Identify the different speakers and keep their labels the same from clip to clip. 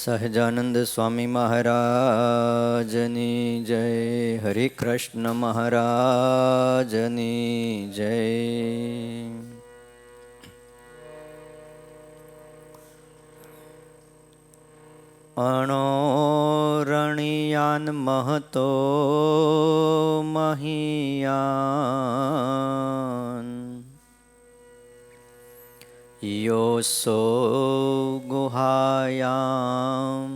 Speaker 1: સહજાનંદ સ્વામી મહારાજની જય. હરે કૃષ્ણ મહારાજની જય. અણોરણિયાન મહતો મહિયાન યોસો ગુહાયામ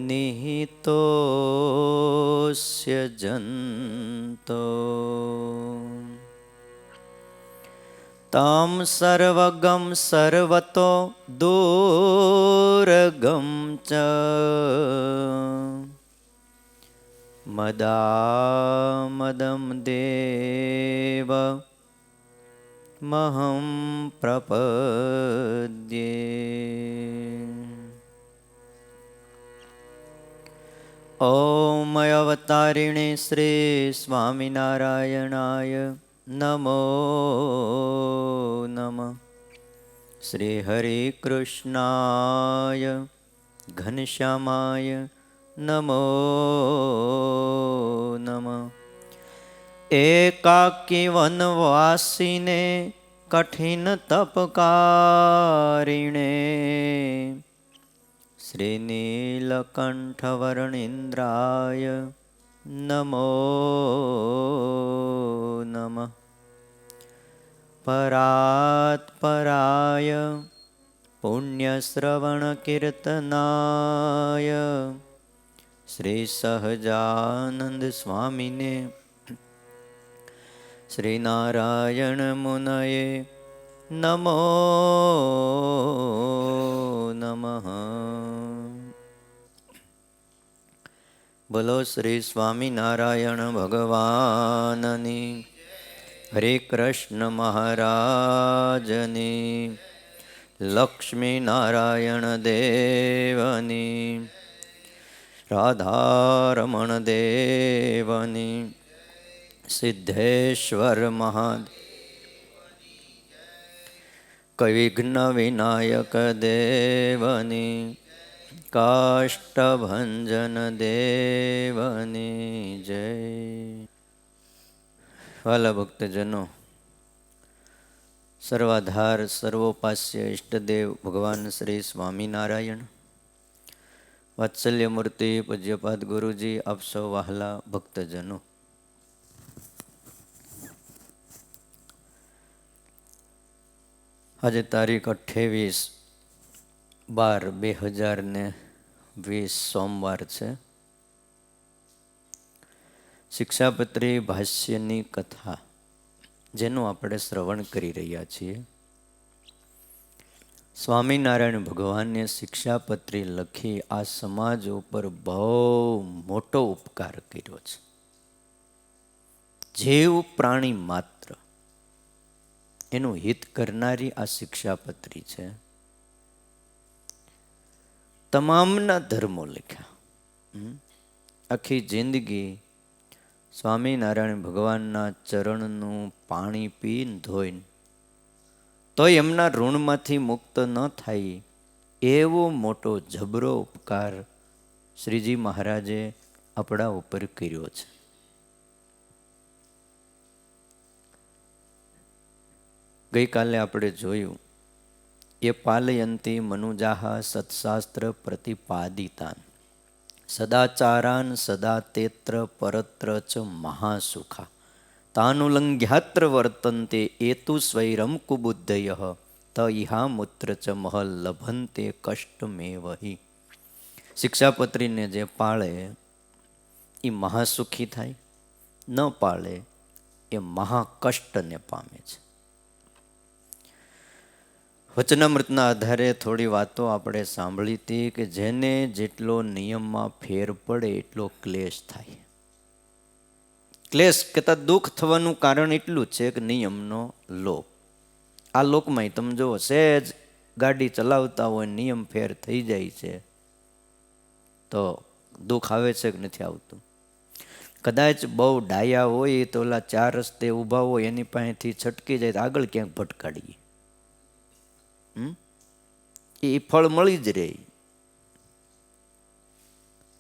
Speaker 1: નિહિતોસ્ય જંતો તમ સર્વગમ સર્વતો દુર્ગમ ચ મદામદમ દેવ મહં પ્રપદ્યે. ઓમ અવતારિણે શ્રી સ્વામિનારાયણાય નમો નમઃ. શ્રી હરિ કૃષ્ણાય ઘનશ્યામાય નમો નમઃ. એકાકી વનવાસીને કઠિન તપકારિણે શ્રી નીલકંઠ વર્ણિન્દ્રાય નમો નમઃ. પરાત્પરાય પુણ્યશ્રવણ કીર્તનાય શ્રી સહજાનંદ સ્વામીને શ્રી નારાયણ મુનયે નમો નમઃ. બોલો શ્રી સ્વામિનારાયણ ભગવાનની. હરે કૃષ્ણ મહારાજની. લક્ષ્મી નારાયણ દેવની. રાધારમણ દેવની. સિદ્ધેશ્વર મહાદેવ. વિઘ્ન વિનાયક દેવની. કાષ્ટભંજન દેવની જય. વાલા ભક્તજનો, સર્વાધાર સર્વોપાસ્ય ઈષ્ટદેવ ભગવાન શ્રી સ્વામિનારાયણ, વાત્સલ્ય મૂર્તિ પૂજ્યપાદ ગુરુજી, આપ સૌ વહાલા ભક્તજનો, આજે તારીખ 28/12/2020 સોમવાર છે. શિક્ષાપત્રી ભાષ્યની કથા જેનું આપણે શ્રવણ કરી રહ્યા છીએ. સ્વામિનારાયણ ભગવાને શિક્ષાપત્રી લખી આ સમાજ ઉપર બહુ મોટો ઉપકાર કર્યો છે. જીવ પ્રાણી માત્ર એનું હિત કરનારી આ શિક્ષાપત્રી છે. તમામના ધર્મો લખ્યા. આખી જિંદગી સ્વામિનારાયણ ભગવાનના ચરણનું પાણી પીને ધોઈને તો એમના ઋણમાંથી મુક્ત ન થાય એવો મોટો જબરો ઉપકાર શ્રીજી મહારાજે આપણા ઉપર કર્યો છે. ગઈકાલે આપણે જોયું એ પાલયંતી મનુજાહ સત્શાસ્ત્ર પ્રતિપાદિતાન સદાચારાન સદા તેત્ર પરત્ર ચ મહાસુખા તાનુલંઘ્યાત્ર વર્તન્તે એતુ સ્વૈરમ કુબુદ્ધય ત ઇહા મૂત્ર ચ મહલ લભંતે કષ્ટમેવહિ. શિક્ષાપત્રીને જે પાળે એ મહાસુખી થાય, ન પાળે એ મહાકષ્ટને પામે છે. વચનામૃતના આધારે થોડી વાતો આપણે સાંભળી હતી કે જેને જેટલો નિયમમાં ફેર પડે એટલો ક્લેશ થાય. ક્લેશ કહેતા દુઃખ થવાનું કારણ એટલું છે કે નિયમનો લોપ. આ લોકમાં તમે જુઓ, સહેજ ગાડી ચલાવતા હોય નિયમ ફેર થઈ જાય છે તો દુઃખ આવે છે કે નથી આવતું. કદાચ બહુ ડાયા હોય તો ઓલા 4 રસ્તે ઊભા હોય એની પાસેથી છટકી જાય તો આગળ ક્યાંક ભટકાડીએ, એ ફળ મળી જ રહે.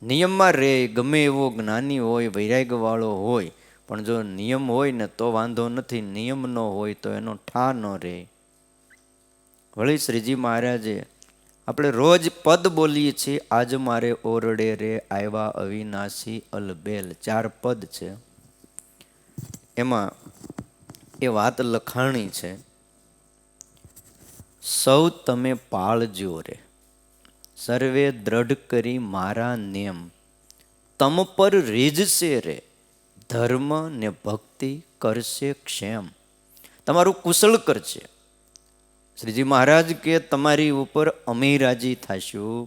Speaker 1: નિયમમાં રહે, ગમે એવો જ્ઞાની હોય, વૈરાગ્યવાળો હોય, પણ જો નિયમ હોય ને તો વાંધો નથી, નિયમ ન હોય તો એનો ઠા ન રહે. વળી શ્રીજી મહારાજે, આપણે રોજ પદ બોલીએ છીએ, આજ મારે ઓરડે રે આવ્યા અવિનાશી અલબેલ, 4 પદ છે. એમાં એ વાત લખાણી છે, સૌ તમે પાળજો રે, સર્વે દ્રઢ કરી મારા નેમ, તમ પર રીઝશે રે, ધર્મ ને ભક્તિ કરશે ક્ષેમ. તમારું કુશળ કરશે. શ્રીજી મહારાજ કે તમારી ઉપર અમે રાજી થશું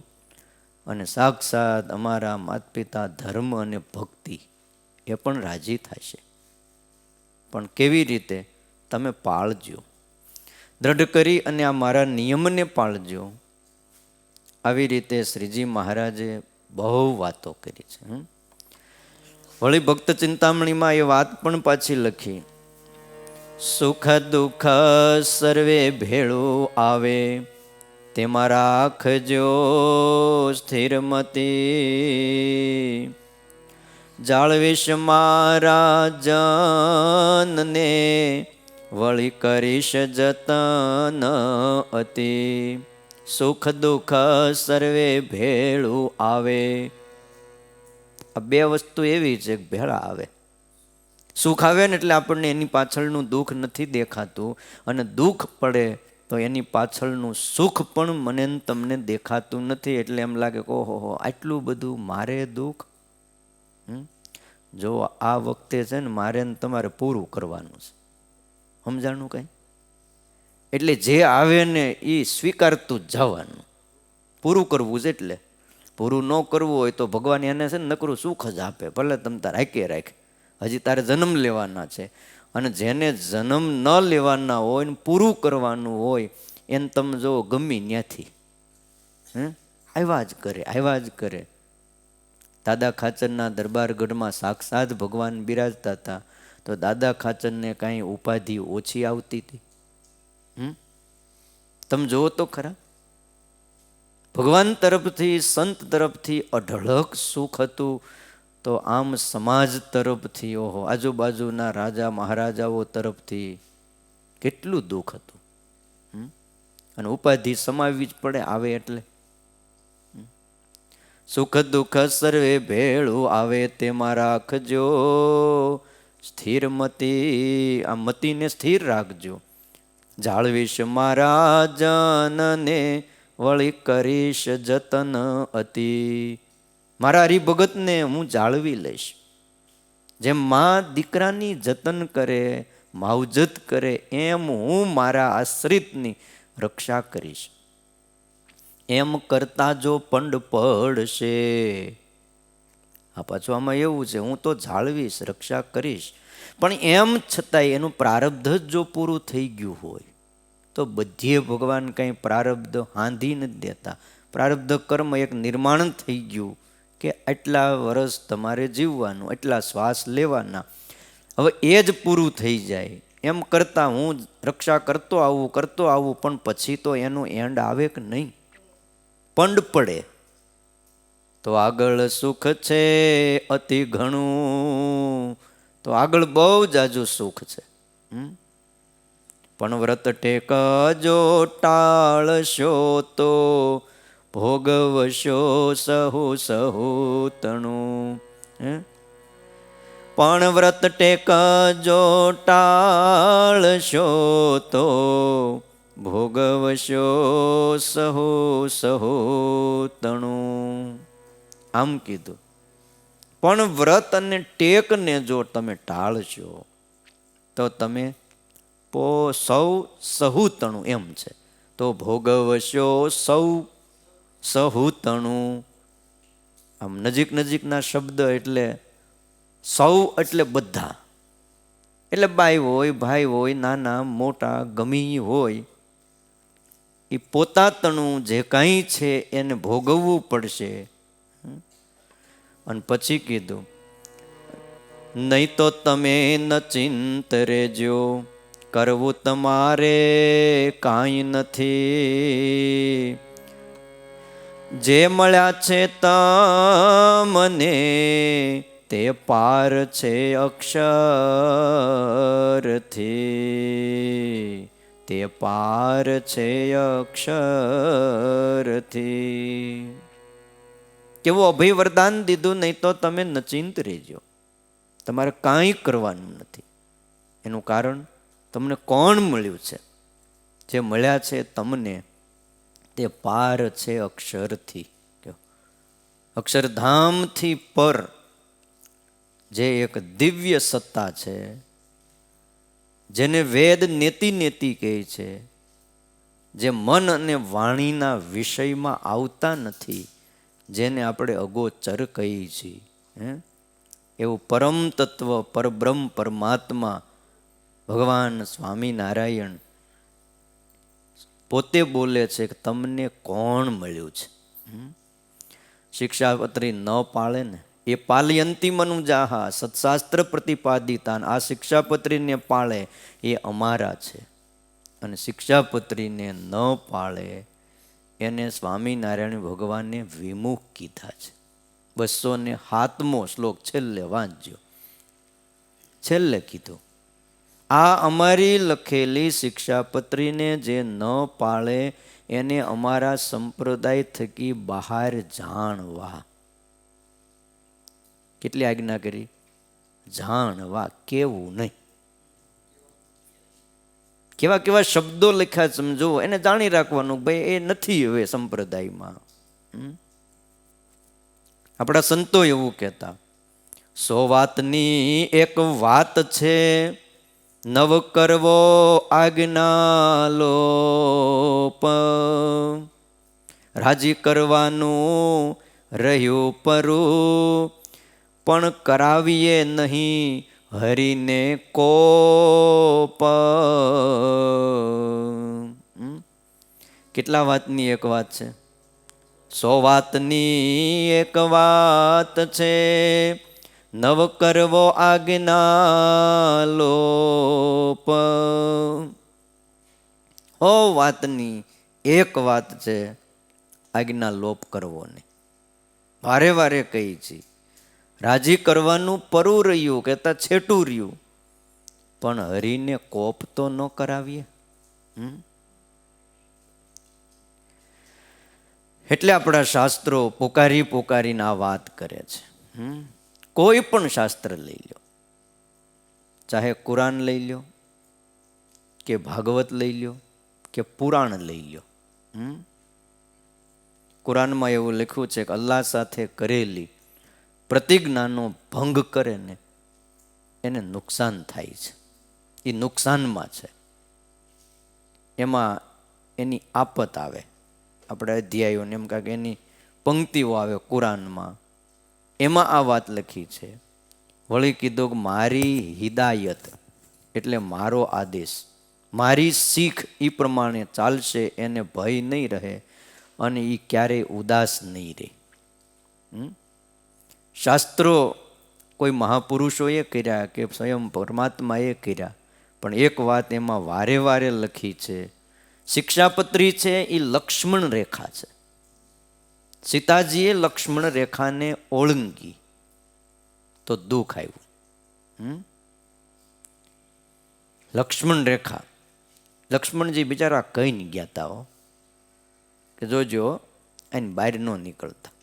Speaker 1: અને સાક્ષાત અમારા માતા પિતા ધર્મ અને ભક્તિ એ પણ રાજી થશે. પણ કેવી રીતે? તમે પાળજો, દ્રઢ કરી અને આ મારા નિયમને પાળજો. આવી રીતે શ્રીજી મહારાજે બહુ વાતો કરી છે. વળી ભક્ત ચિંતામણીમાં એ વાત પણ પાછી લખી, સુખ દુઃખ સર્વે ભેળું આવે, તેમાં રાખજો સ્થિરમતી, જાળવીશ મારા જનને, વળી કરીશ જતન અતિ. સુખ દુઃખ સર્વે ભેળું આવે. આ 2 વસ્તુ એવી છે કે ભેળા આવે. સુખ આવે ને એટલે આપણને એની પાછળનું દુઃખ નથી દેખાતું, અને દુઃખ પડે તો એની પાછળનું સુખ પણ મને તમને દેખાતું નથી. એટલે એમ લાગે કે ઓહો આટલું બધું મારે દુઃખ. જો આ વખતે છે ને મારે તમારે પૂરું કરવાનું છે, સમજાણું કઈ? એટલે જે આવે ને એ સ્વીકારતું જ જવાનું. પૂરું કરવું છે, એટલે પૂરું ન કરવું હોય તો ભગવાન એને છે ને નકરું સુખ જ આપે, ભલે તમે તારે હાકે રાખે. હજી તારે જન્મ લેવાના છે, અને જેને જન્મ ન લેવાના હોય ને પૂરું કરવાનું હોય એને તમે જો ગમી ત્યાંથી આવ્યા જ કરે, આવ્યા જ કરે. દાદા ખાચરના દરબારગઢમાં સાક્ષાત ભગવાન બિરાજતા હતા, તો દાદા ખાચરને કાંઈ ઉપાધિ ઓછી આવતી હતી? તમે જુઓ તો ખરા. ભગવાન તરફથી, સંત તરફથી અઢળક સુખ હતું, તો આમ સમાજ તરફથી, ઓહો આજુબાજુના રાજા મહારાજાઓ તરફથી કેટલું દુઃખ હતું. અને ઉપાધિ સમાવવી જ પડે આવે એટલે. સુખ દુઃખ સર્વે ભેળું આવે, તેમાં રાખજો સ્થિરમતી. આ મતીને સ્થિર રાખજો. જાળવીશ મારા જનને, વળી કરીશ જતન અતિ. મારા હરિભગતને હું જાળવી લઈશ. જેમ માં દીકરાની જતન કરે, માવજત કરે, એમ હું મારા આશ્રિતની રક્ષા કરીશ. એમ કરતા જો પંડ પડશે, આ પાછું આમાં એવું છે, હું તો જાળવીશ, રક્ષા કરીશ, પણ એમ છતાંય એનું પ્રારબ્ધ જ જો પૂરું થઈ ગયું હોય તો બધીએ ભગવાન કંઈ પ્રારબ્ધ હાંધી નથી દેતા. પ્રારબ્ધ કર્મ એક નિર્માણ થઈ ગયું કે આટલા વર્ષ તમારે જીવવાનું, એટલા શ્વાસ લેવાના, હવે એ જ પૂરું થઈ જાય. એમ કરતાં હું રક્ષા કરતો આવું, પણ પછી તો એનું એન્ડ આવે કે નહીં? પંડ પડે તો આગળ સુખ છે અતિ ઘણું, તો આગળ બહુ જાજુ સુખ છે. પણ વ્રત ટેકજો ટાળશો તો, ભોગવશો સહુ સહુ તણું. પણ વ્રત ટેકજો ટાળશો તો, ભોગવશો સહુ સહુ તણું. આમ કીધું. પણ વ્રત અને ટેકને જો તમે ટાળશો તો તમે સૌ સહુતણું, એમ છે, તો ભોગવશો સૌ સહુતણું. આમ નજીક નજીકના શબ્દ એટલે સૌ એટલે બધા, એટલે બાઈ હોય, ભાઈ હોય, નાના મોટા ગમી હોય, એ પોતાતણું જે કાંઈ છે એને ભોગવવું પડશે. અને પછી કીધું, નહીં તો તમે ન ચિંત રેજો, કરવું તમારે કાંઈ નથી. જે મળ્યા છે તમને તે પાર છે અક્ષરથી, તે પાર છે અક્ષરથી. કેવું અભય વરદાન દીધું, નહીં તો તમે નચિંત રહેજો, તમારે કાંઈ કરવાનું નથી. એનું કારણ તમને કોણ મળ્યું છે? જે મળ્યા છે તમને તે પાર છે અક્ષરથી. અક્ષરધામથી પર જે એક દિવ્ય સત્તા છે, જેને વેદ નેતિ નેતિ કહે છે, જે મન અને વાણીના વિષયમાં આવતા નથી, જેને આપણે અગોચર કહીએ છીએ, એવું પરમ તત્વ પરબ્રહ્મ પરમાત્મા ભગવાન સ્વામિનારાયણ પોતે બોલે છે કે તમને કોણ મળ્યું છે? શિક્ષાપત્રી ન પાળે ને એ પાલયંતી મનુજાહા સત્શાસ્ત્ર પ્રતિપાદિતાન. આ શિક્ષાપત્રીને પાળે એ અમારા છે, અને શિક્ષાપત્રીને ન પાળે એને સ્વામિનારાયણ ભગવાને વિમુખ કીધા છે. 207મો શ્લોક છેલ્લે વાંચજો, છેલ્લે કીધું આ અમારી લખેલી શિક્ષાપત્રીને જે ન પાળે એને અમારા સંપ્રદાય થકી બહાર જાણવા. કેટલી આજ્ઞા કરી? જાણવા, કેવું નહીં. કેવા કેવા શબ્દો લખ્યા સમજો, એને જાણી રાખવાનું, ભાઈ એ નથી હવે સંપ્રદાયમાં. આપણા સંતો એવું કહેતા, 100 વાતની એક વાત છે, નવ કરવો આજ્ઞા લોપ, રાજી કરવાનું રહ્યું પરું, પણ કરાવીએ નહીં હરીને કોપ. કેટલા વાતની એક વાત છે? 100 વાતની એક વાત છે, નવ કરવો આજ્ઞા લોપ. 100 વાતની એક વાત છે, આજ્ઞા લોપ કરવો નહીં. વારે વારે કહી છે, રાજી કરવાનું પરું રહ્યું, કહેતા છેટું રહ્યું, પણ હરીને કોપ તો ન કરાવીએ. એટલે આપણા શાસ્ત્રો પોકારી પોકારીને આ વાત કરે છે. કોઈ પણ શાસ્ત્ર લઈ લો, ચાહે કુરાન લઈ લો, કે ભાગવત લઈ લો, કે પુરાણ લઈ લો. કુરાનમાં એવું લખ્યું છે કે અલ્લાહ સાથે કરેલી પ્રતિજ્ઞાનો ભંગ કરે ને એને નુકસાન થાય છે. એ નુકસાનમાં છે, એમાં એની આફત આવે. આપણે અધ્યાયોને એમ કાંઈક એની પંક્તિઓ આવે કુરાનમાં, એમાં આ વાત લખી છે. વળી કીધું કે મારી હિદાયત એટલે મારો આદેશ, મારી શીખ એ પ્રમાણે ચાલશે, એને ભય નહીં રહે અને એ ક્યારેય ઉદાસ નહીં રહે. શાસ્ત્રો કોઈ મહાપુરુષોએ કર્યા કે સ્વયં પરમાત્માએ કર્યા, પણ એક વાત એમાં વારે વારે લખી છે, શિક્ષાપત્રી છે એ લક્ષ્મણ રેખા છે. સીતાજીએ લક્ષ્મણ રેખાને ઓળંગી તો દુઃખ આવ્યું. લક્ષ્મણ રેખા, લક્ષ્મણજી બિચારા કહીને ગયા હતા હો કે જોજો એની બહાર ન નીકળતા.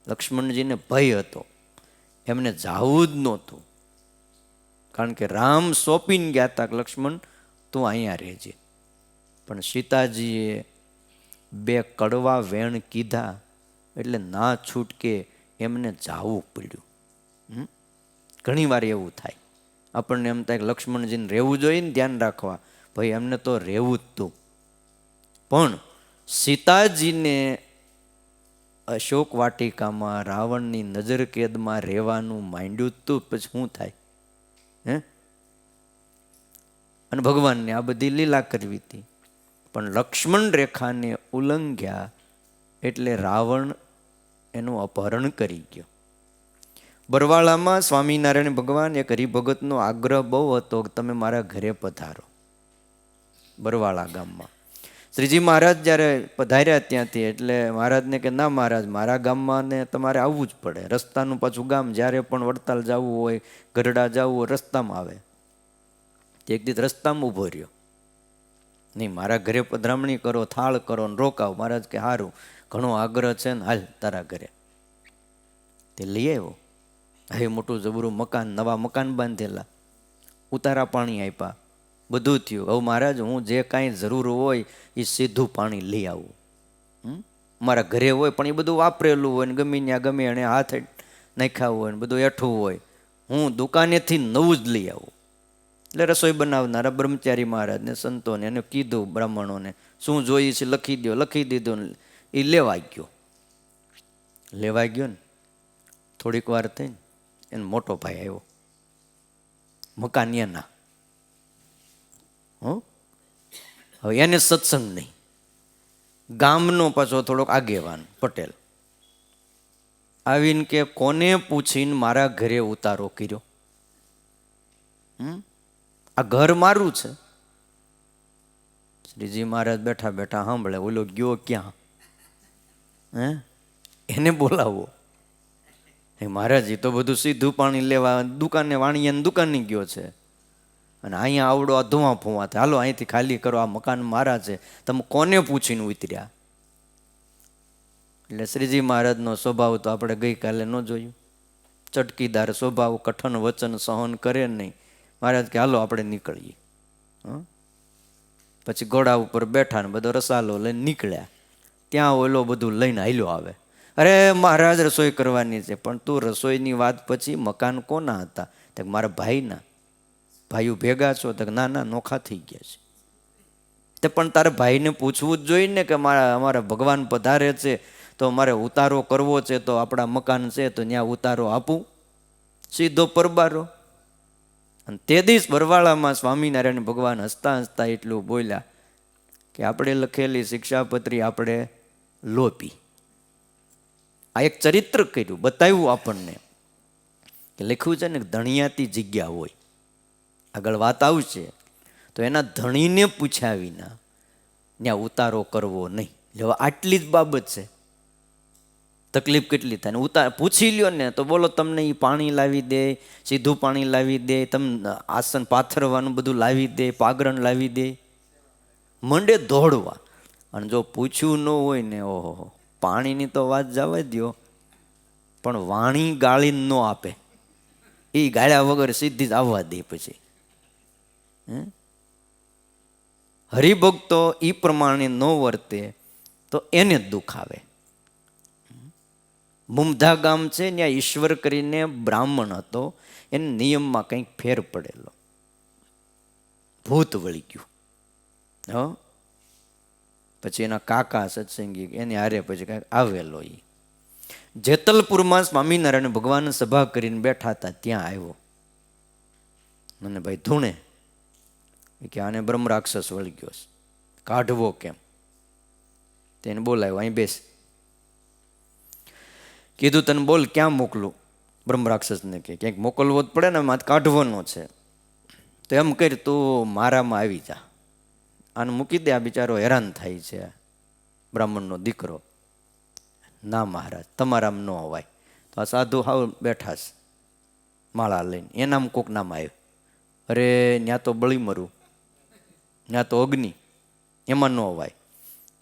Speaker 1: લક્ષ્મણજીને ભય હતો, એમને જાવું જ નહોતું, કારણ કે રામ સોંપીને ગયા હતા કે લક્ષ્મણ તું અહીંયા રહેજે. પણ સીતાજીએ 2 કડવા વેણ કીધા એટલે ના છૂટકે એમને જાવું પડ્યું. ઘણી વાર એવું થાય, આપણને એમ થાય કે લક્ષ્મણજીને રહેવું જોઈએ ને, ધ્યાન રાખવા, ભાઈ એમને તો રહેવું જ તું. પણ સીતાજીને અશોક વાટિકામાં રાવણની નજર કેદમાં રહેવાનું માંડ્યું તું, પછી શું થાય? અને ભગવાનને આ બધી લીલા કરવી હતી, પણ લક્ષ્મણ રેખાને ઉલ્લંઘ્યા એટલે રાવણ એનું અપહરણ કરી ગયો. બરવાળામાં સ્વામિનારાયણ ભગવાન એક હરિભગતનો આગ્રહ બહુ હતો કે તમે મારા ઘરે પધારો. બરવાળા ગામમાં શ્રીજી મહારાજ જ્યારે પધાર્યા ત્યાંથી એટલે મહારાજને કે ના મહારાજ, મારા ગામમાં ને તમારે આવવું જ પડે. રસ્તાનું પાછું ગામ, જ્યારે પણ વડતાલ જવું હોય, ગરડા જવું હોય, રસ્તામાં આવે. એક દિવસ રસ્તામાં ઊભો રહ્યો. નહીં, મારા ઘરે પધરામણી કરો, થાળ કરો ને રોકાવ. મહારાજ કે સારું, ઘણો આગ્રહ છે ને, હાલ તારા ઘરે. તે લઈ આવ્યો. હવે મોટું જબરું મકાન, નવા મકાન બાંધેલા, ઉતારા પાણી આપ્યા, બધું થયું. હવે મહારાજ, હું જે કાંઈ જરૂર હોય એ સીધું પાણી લઈ આવું. મારા ઘરે હોય પણ એ બધું વાપરેલું હોય ને ગમે ત્યાં ગમે એને હાથ નાખ્યા હોય ને બધું એઠું હોય, હું દુકાનેથી નવું જ લઈ આવું. એટલે રસોઈ બનાવનારા બ્રહ્મચારી મહારાજને સંતોને એને કીધું, બ્રાહ્મણોને શું જોઈએ છે લખી દો. લખી દીધું ને એ લેવા ગયો. ને થોડીક વાર થઈને એનો મોટો ભાઈ આવ્યો, મકાન એના. હવે એને સત્સંગ નહીં, ગામનો પાછો થોડોક આગેવાન પટેલ આવીને કે કોને પૂછીને મારા ઘરે ઉતારો કર્યો? આ ઘર મારું છે. શ્રીજી મહારાજ બેઠા બેઠા સાંભળે, ઓલો ગયો ક્યાં? એને બોલાવો. મહારાજ એ તો બધું સીધું પાણી લેવા દુકાને વાણિયાની દુકાને ગયો છે, અને અહીંયા આવડો આ ધુઆ ફુવા થાય. હાલો અહીંથી ખાલી કરો, આ મકાન મારા છે, તમે કોને પૂછીને ઉતર્યા? એટલે શ્રીજી મહારાજનો સ્વભાવ તો આપણે ગઈકાલે ન જોયું. ચટકીદાર સ્વભાવ, કઠણ વચન સહન કરે નહીં. મહારાજ કે હાલો આપણે નીકળીએ. પછી ઘોડા ઉપર બેઠા ને બધો રસાલો લઈને નીકળ્યા. ત્યાં ઓલો બધું લઈને હાલ્યો આવે. અરે મહારાજ, રસોઈ કરવાની છે. પણ તું રસોઈની વાત પછી મકાન કોના હતા? તો મારા ભાઈના. ભાઈઓ ભેગા છો? તો ના ના, નોખા થઈ ગયા છે. તે પણ તારે ભાઈને પૂછવું જ જોઈએ ને કે અમારા ભગવાન પધારે છે તો મારે ઉતારો કરવો છે, તો આપણા મકાન છે તો ત્યાં ઉતારો આપું? સીધો પરબારો. અને તે દિવસ બરવાળામાં સ્વામિનારાયણ ભગવાન હસતા હસતા એટલું બોલ્યા કે આપણે લખેલી શિક્ષાપત્રી આપણે લોપી. આ એક ચરિત્ર કર્યું, બતાવ્યું આપણને કે લખ્યું છે ને ધણિયાતી જગ્યા હોય. આગળ વાત આવશે તો એના ધણીને પૂછ્યા વિના ત્યાં ઉતારો કરવો નહીં. એટલે આટલી જ બાબત છે. તકલીફ કેટલી થાય. પૂછી લ્યો ને તો બોલો તમને એ પાણી લાવી દે, સીધું પાણી લાવી દે, તમને આસન પાથરવાનું બધું લાવી દે, પાગરણ લાવી દે, મંડે દોડવા. અને જો પૂછ્યું ન હોય ને, ઓહો, પાણીની તો વાત જવા દો, પણ વાણી ગાળી ન આપે. એ ગાળ્યા વગર સીધી જ આવવા દે. પછી હરિભક્તો એ પ્રમાણે ન વર્તે તો એને જ દુઃખ આવે. મુમધા ગામ છે, ત્યાં ઈશ્વર કરીને બ્રાહ્મણ હતો. એને નિયમમાં કંઈક ફેર પડેલો, ભૂત વળી ગયું. પછી એના કાકા સત્સંગી એની હારે પછી કંઈક આવેલો. એ જેતલપુરમાં સ્વામિનારાયણ ભગવાન સભા કરીને બેઠા હતા, ત્યાં આવ્યો. મને ભાઈ ધૂણે કે આને બ્રહ્મ રાક્ષસ વળી ગયો છે, કાઢવો કેમ? તેને બોલાવ્યો, અહીં બેસ. કીધું તને બોલ ક્યાં મોકલું? બ્રહ્મ રાક્ષસને કે ક્યાંક મોકલવો જ પડે ને, મારે કાઢવાનો છે. તો એમ કરી તું મારામાં આવી જા, આને મૂકી દે, આ બિચારો હેરાન થાય છે, બ્રાહ્મણનો દીકરો. ના મહારાજ, તમારામાં ન અવાય. તો આ સાધુ હાવ બેઠા છે માળા લઈને, એનામ કોક નામ આવ્યું. અરે ત્યાં તો બળી મરું, ત્યાં તો અગ્નિ, એમાં ન અવાય.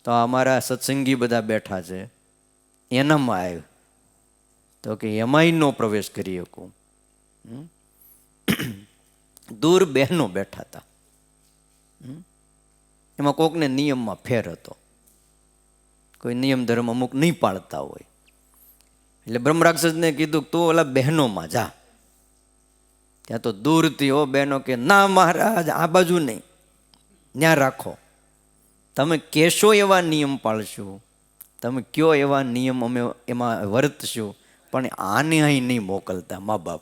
Speaker 1: તો અમારા સત્સંગી બધા બેઠા છે, એનામાં આવ્યું. તો કે એમાંય નો પ્રવેશ કરી શકું. દૂર બહેનો બેઠા હતા, એમાં કોકને નિયમમાં ફેર હતો, કોઈ નિયમ ધર્મ અમુક નહીં પાળતા હોય. એટલે બ્રહ્મ રાક્ષસને કીધું તું ઓલા બહેનોમાં જા. ત્યાં તો દૂરથી હો બહેનો કે ના મહારાજ, આ બાજુ નહીં, ત્યાં રાખો. તમે કહેશો એવા નિયમ પાળશું, તમે કયો એવા નિયમ અમે એમાં વર્તશું, પણ આને અહીં નહીં મોકલતા મા બાપ.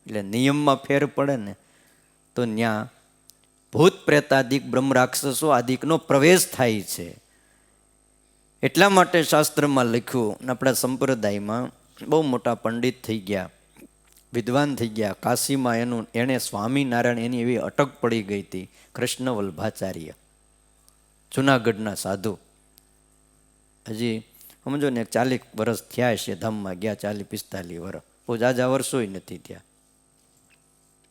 Speaker 1: એટલે નિયમમાં ફેર પડે ને તો ત્યાં ભૂત પ્રેતાદિક બ્રહ્મ રાક્ષસો આદિકનો પ્રવેશ થાય છે. એટલા માટે શાસ્ત્રમાં લખ્યું, આપણા સંપ્રદાયમાં બહુ મોટા પંડિત થઈ ગયા, વિદ્વાન થઈ ગયા. કાશીમાં એણે સ્વામિનારાયણ એની એવી અટક પડી ગઈ હતી, કૃષ્ણ વલ્ભાચાર્ય. જુનાગઢના સાધુ, હજી સમજો ને 40 વર્ષ થયા છે ધામમાં ગયા, 40-45 વર્ષ, બહુ જાજા વર્ષોય નથી ત્યાં,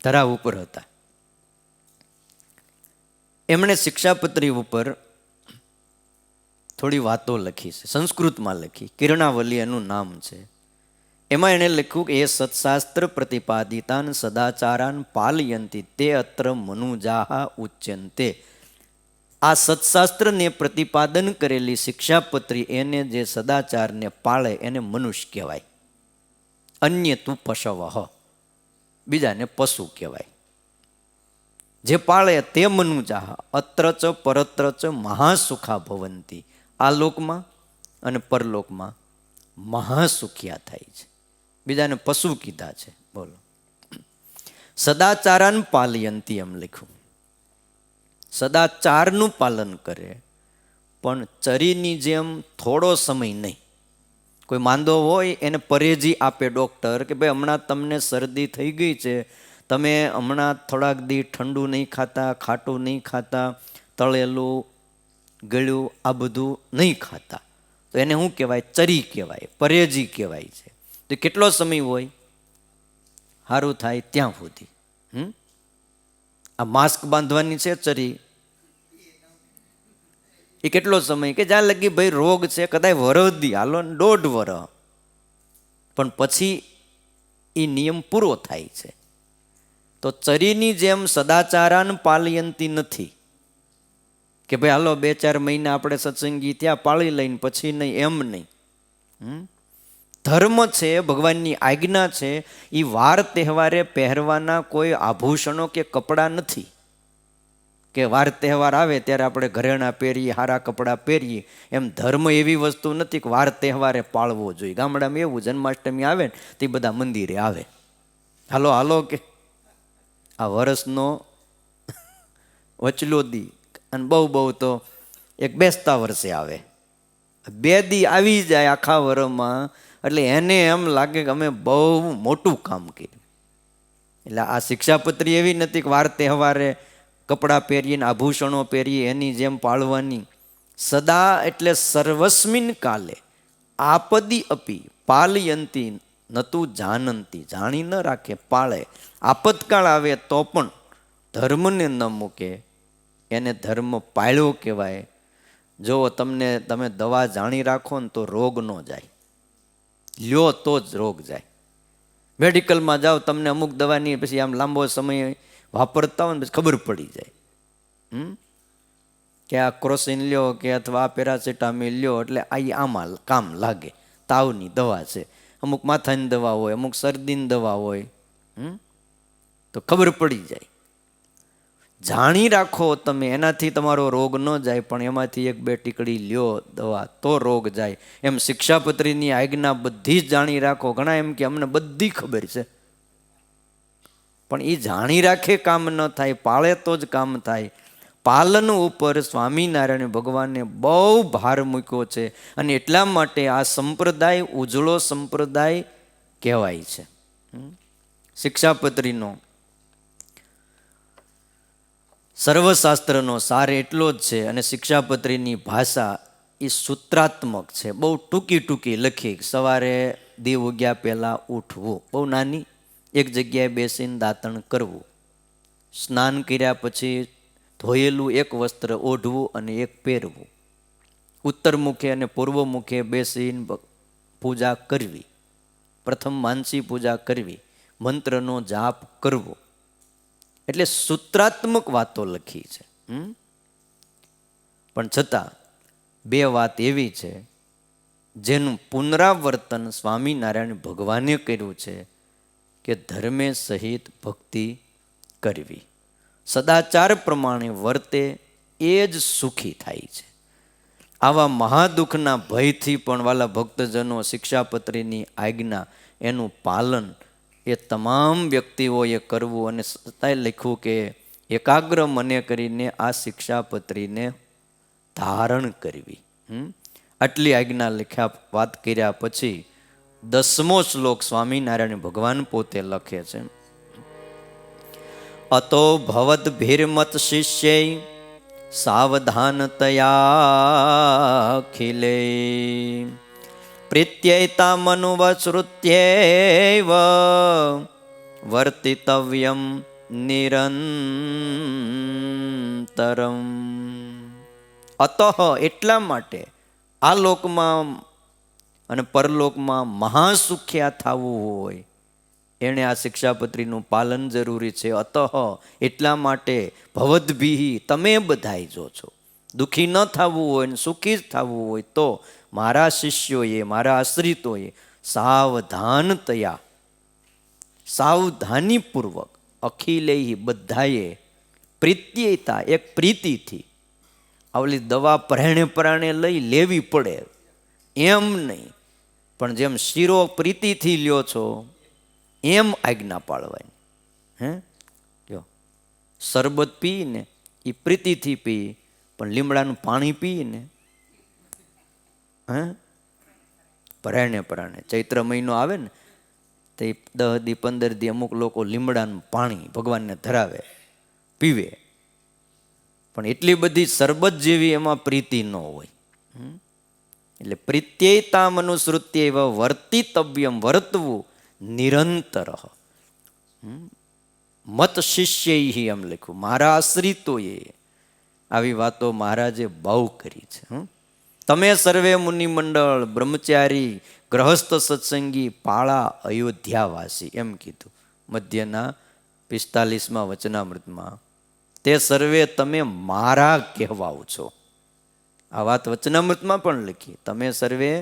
Speaker 1: ધરા ઉપર હતા. એમણે શિક્ષાપત્રી ઉપર થોડી વાતો લખી છે, સંસ્કૃતમાં લખી, કિરણાવલી એનું નામ છે. એમાં એણે લખ્યું કે એ સત્શાસ્ત્ર પ્રતિપાદિતાન સદાચારાન પાલયંતી તે અત્ર મનુજાહા ઉચ્યંતે. આ સત્શાસ્ત્રને પ્રતિપાદન કરેલી શિક્ષાપત્રી, એને જે સદાચારને પાળે એને મનુષ્ય કહેવાય. અન્ય તું પશવઃ, બીજાને પશુ કહેવાય. જે પાળે તે મનુજાહ અત્ર ચ પરત્ર ચ મહાસુખા ભવંતી. આ લોકમાં અને પરલોકમાં મહાસુખિયા થાય છે. બીજાને પશુ કીધા છે. બોલો, સદાચારાન પાલયંતી એમ લખ્યું. સદાચારનું પાલન કરે, પણ ચરીની જેમ થોડો સમય નહીં. કોઈ માંદો હોય એને પરેજી આપે ડૉક્ટર કે ભાઈ હમણાં તમને શરદી થઈ ગઈ છે, તમે હમણાં થોડાક દી ઠંડુ નહીં ખાતા, ખાટું નહીં ખાતા, તળેલું ગળ્યું આ બધું નહીં ખાતા, તો એને શું કહેવાય? ચરી કહેવાય, પરેજી કહેવાય છે. તો કેટલો સમય હોય? સારું થાય ત્યાં સુધી. આ માસ્ક બાંધવાની છે ચરી, એ કેટલો સમય? કે જ્યાં લગી ભાઈ રોગ છે, કદાચ વરદી હાલો 1.5 વર્ષ, પણ પછી એ નિયમ પૂરો થાય છે. તો ચરીની જેમ સદાચારાન પાલયંતી નથી કે ભાઈ હાલો 2-4 મહિના આપણે સત્સંગી ત્યાં પાળી લઈને પછી નહીં, એમ નહીં. ધર્મ છે, ભગવાનની આજ્ઞા છે, એ વાર તહેવારે પહેરવાના કોઈ આભૂષણો કે કપડાં નથી. કે વાર તહેવાર આવે ત્યારે આપણે ઘરેણાં પહેરીએ, સારા કપડાં પહેરીએ, એમ ધર્મ એવી વસ્તુ નથી કે વાર તહેવારે પાળવો જોઈએ. ગામડામાં એવું જન્માષ્ટમી આવે ને તે બધા મંદિરે આવે, હાલો હાલો કે આ વર્ષનો વચલો દી, અને બહુ બહુ તો એક બેસતા વર્ષે આવે, 2 દી આવી જાય આખા વર્ષમાં, એટલે એને એમ લાગે કે અમે બહુ મોટું કામ કર્યું. એટલે આ શિક્ષાપત્રી એવી નથી કે વાર તહેવારે કપડાં પહેરીને આભૂષણો પહેરીએ એની જેમ પાળવાની. સદા એટલે સર્વસ્મિન કાલે આપદી અપી પાલયંતી નતું જાનંતી, જાણી ન રાખે, પાળે. આપતકાળ આવે તો પણ ધર્મને ન મૂકે, એને ધર્મ પાળ્યો કહેવાય. જો તમે દવા જાણી રાખો ને તો રોગ ન જાય, લ્યો તો જ રોગ જાય. મેડિકલમાં જાઓ, તમને અમુક દવાની પછી આમ લાંબો સમય વાપરતા હોય ને પછી ખબર પડી જાય કે આ ક્રોસિન લ્યો કે અથવા આ પેરાસિટામિલ લ્યો એટલે આમાં કામ લાગે. તાવની દવા છે, અમુક માથાની દવા હોય, અમુક શરદીની દવા હોય, તો ખબર પડી જાય. જાણી રાખો તમે, એનાથી તમારો રોગ ન જાય, પણ એમાંથી 1-2 ટીકડી લ્યો દવા તો રોગ જાય. એમ શિક્ષાપત્રીની આજ્ઞા બધી જ જાણી રાખો. ઘણા એમ કે અમને બધી ખબર છે, પણ એ જાણી રાખે કામ ન થાય, પાળે તો જ કામ થાય. પાલન ઉપર સ્વામિનારાયણ ભગવાને બહુ ભાર મૂક્યો છે, અને એટલા માટે આ સંપ્રદાય ઉજળો સંપ્રદાય કહેવાય છે. શિક્ષાપત્રીનો સર્વશાસ્ત્રનો સાર એટલો જ છે, અને શિક્ષાપત્રીની ભાષા એ સૂત્રાત્મક છે, બહુ ટૂંકી લખી. સવારે દીવ ઉગ્યા પહેલાં ઉઠવું, બહુ નાની, એક જગ્યાએ બેસીને દાંતણ કરવું, સ્નાન કર્યા પછી ધોયેલું એક વસ્ત્ર ઓઢવું અને એક પહેરવું, ઉત્તર મુખે અને પૂર્વ મુખે બેસીને પૂજા કરવી, પ્રથમ માનસી પૂજા કરવી, મંત્રનો જાપ કરવો. એટલે સૂત્રાત્મક વાતો લખી છે. પણ છતાં 2 વાત એવી છે જેનું પુનરાવર્તન સ્વામિનારાયણ ભગવાને કર્યું છે કે ધર્મે સહિત ભક્તિ કરવી, સદાચાર પ્રમાણે વર્તે એ જ સુખી થાય છે. આવા મહાદુઃખના ભયથી પણ વાલા ભક્તજનો શિક્ષાપત્રીની આજ્ઞા, એનું પાલન એ તમામ વ્યક્તિઓએ કરવું. અને છતાંય લખ્યું કે એકાગ્ર મને કરીને આ શિક્ષાપત્રીને ધારણ કરવી. આટલી આજ્ઞા લખ્યા વાત કર્યા પછી 10મો શ્લોક સ્વામિનારાયણ ભગવાન પોતે લખે છે. અતો ભવદ ભીર્મત શિષ્ય સાવધાનતયા ખિલે પ્રીત્યૈતા મનુવશ્રુત્યૈવ વર્તિતવ્યમ નિરંતરમ. અતઃ એટલા માટે આ લોકમાં અને પરલોકમાં મહાસુખ્યા થવું હોય એણે આ શિક્ષાપત્રીનું પાલન જરૂરી છે. અતઃ એટલા માટે ભવદ્ભિઃ તમે બધાય જો છો દુઃખી ન થવું હોય ને સુખી જ થવું હોય તો મારા શિષ્યોએ મારા આશ્રિતોએ સાવધાનતયા સાવધાનીપૂર્વક અખિલેય બધાએ પ્રીત્યતા એક પ્રીતિથી આવલી દવા પરાણે પરાણે લઈ લેવી પડે એમ નહીં, પણ જેમ શીરો પ્રીતિથી લ્યો છો એમ આજ્ઞા પાળવાની. હે જો શરબત પીને એ પ્રીતિથી પી, પણ લીમડાનું પાણી પીને હે પરાણે પરાણે ચૈત્ર મહિનો આવે ને તે 10 દી 15 દી અમુક લોકો લીમડાનું પાણી ભગવાનને ધરાવે પીવે, પણ એટલી બધી શરબત જેવી એમાં પ્રીતિ ન હોય. એટલે પ્રીત્યૈતા મનુસૃત્યૈવ વર્તિતવ્યમ વર્તવું નિરંતર. મત શિષ્યૈ એમ લખ્યું, મારા આશ્રિતોએ આવી વાતો મહારાજે બહુ કરી છે. તમે સર્વે મુનિમંડળ બ્રહ્મચારી ગ્રહસ્થ સત્સંગી પાળા અયોધ્યાવાસી એમ કીધું મધ્યના 45માં વચનામૃતમાં. તે સર્વે તમે મારા કહેવાઓ છો. આ વાત વચનામૃતમાં પણ લખી, તમે સર્વે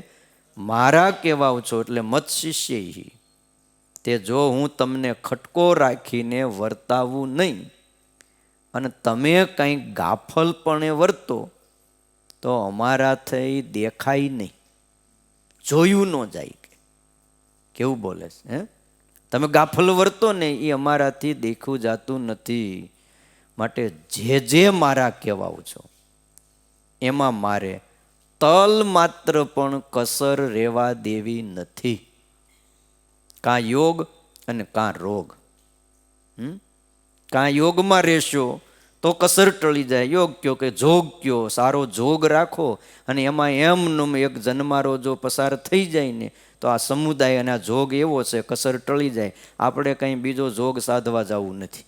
Speaker 1: મારા કહેવાઓ છો. એટલે મત શિષ્ય તે જો હું તમને ખટકો રાખીને વર્તાવું નહીં અને તમે કંઈક ગાફલપણે વર્તો તો અમારા થઈ દેખાય નહીં, જોયું ન જાય. કેવું બોલે છે હે? તમે ગાફલ વર્તો ને એ અમારાથી દેખું જાતું નથી. માટે જે મારા કહેવાઓ છો એમાં મારે તલ માત્ર પણ કસર રહેવા દેવી નથી. કાં યોગ અને કાં રોગ. કાં યોગમાં રહેશો તો કસર ટળી જાય, યોગ કયો કે જોગ કયો, સારો જોગ રાખો અને એમાં એમનું એક જન્મારો જો પસાર થઈ જાય ને તો આ સમુદાય અને આ જોગ એવો છે કસર ટળી જાય. આપણે કંઈ બીજો જોગ સાધવા જવું નથી.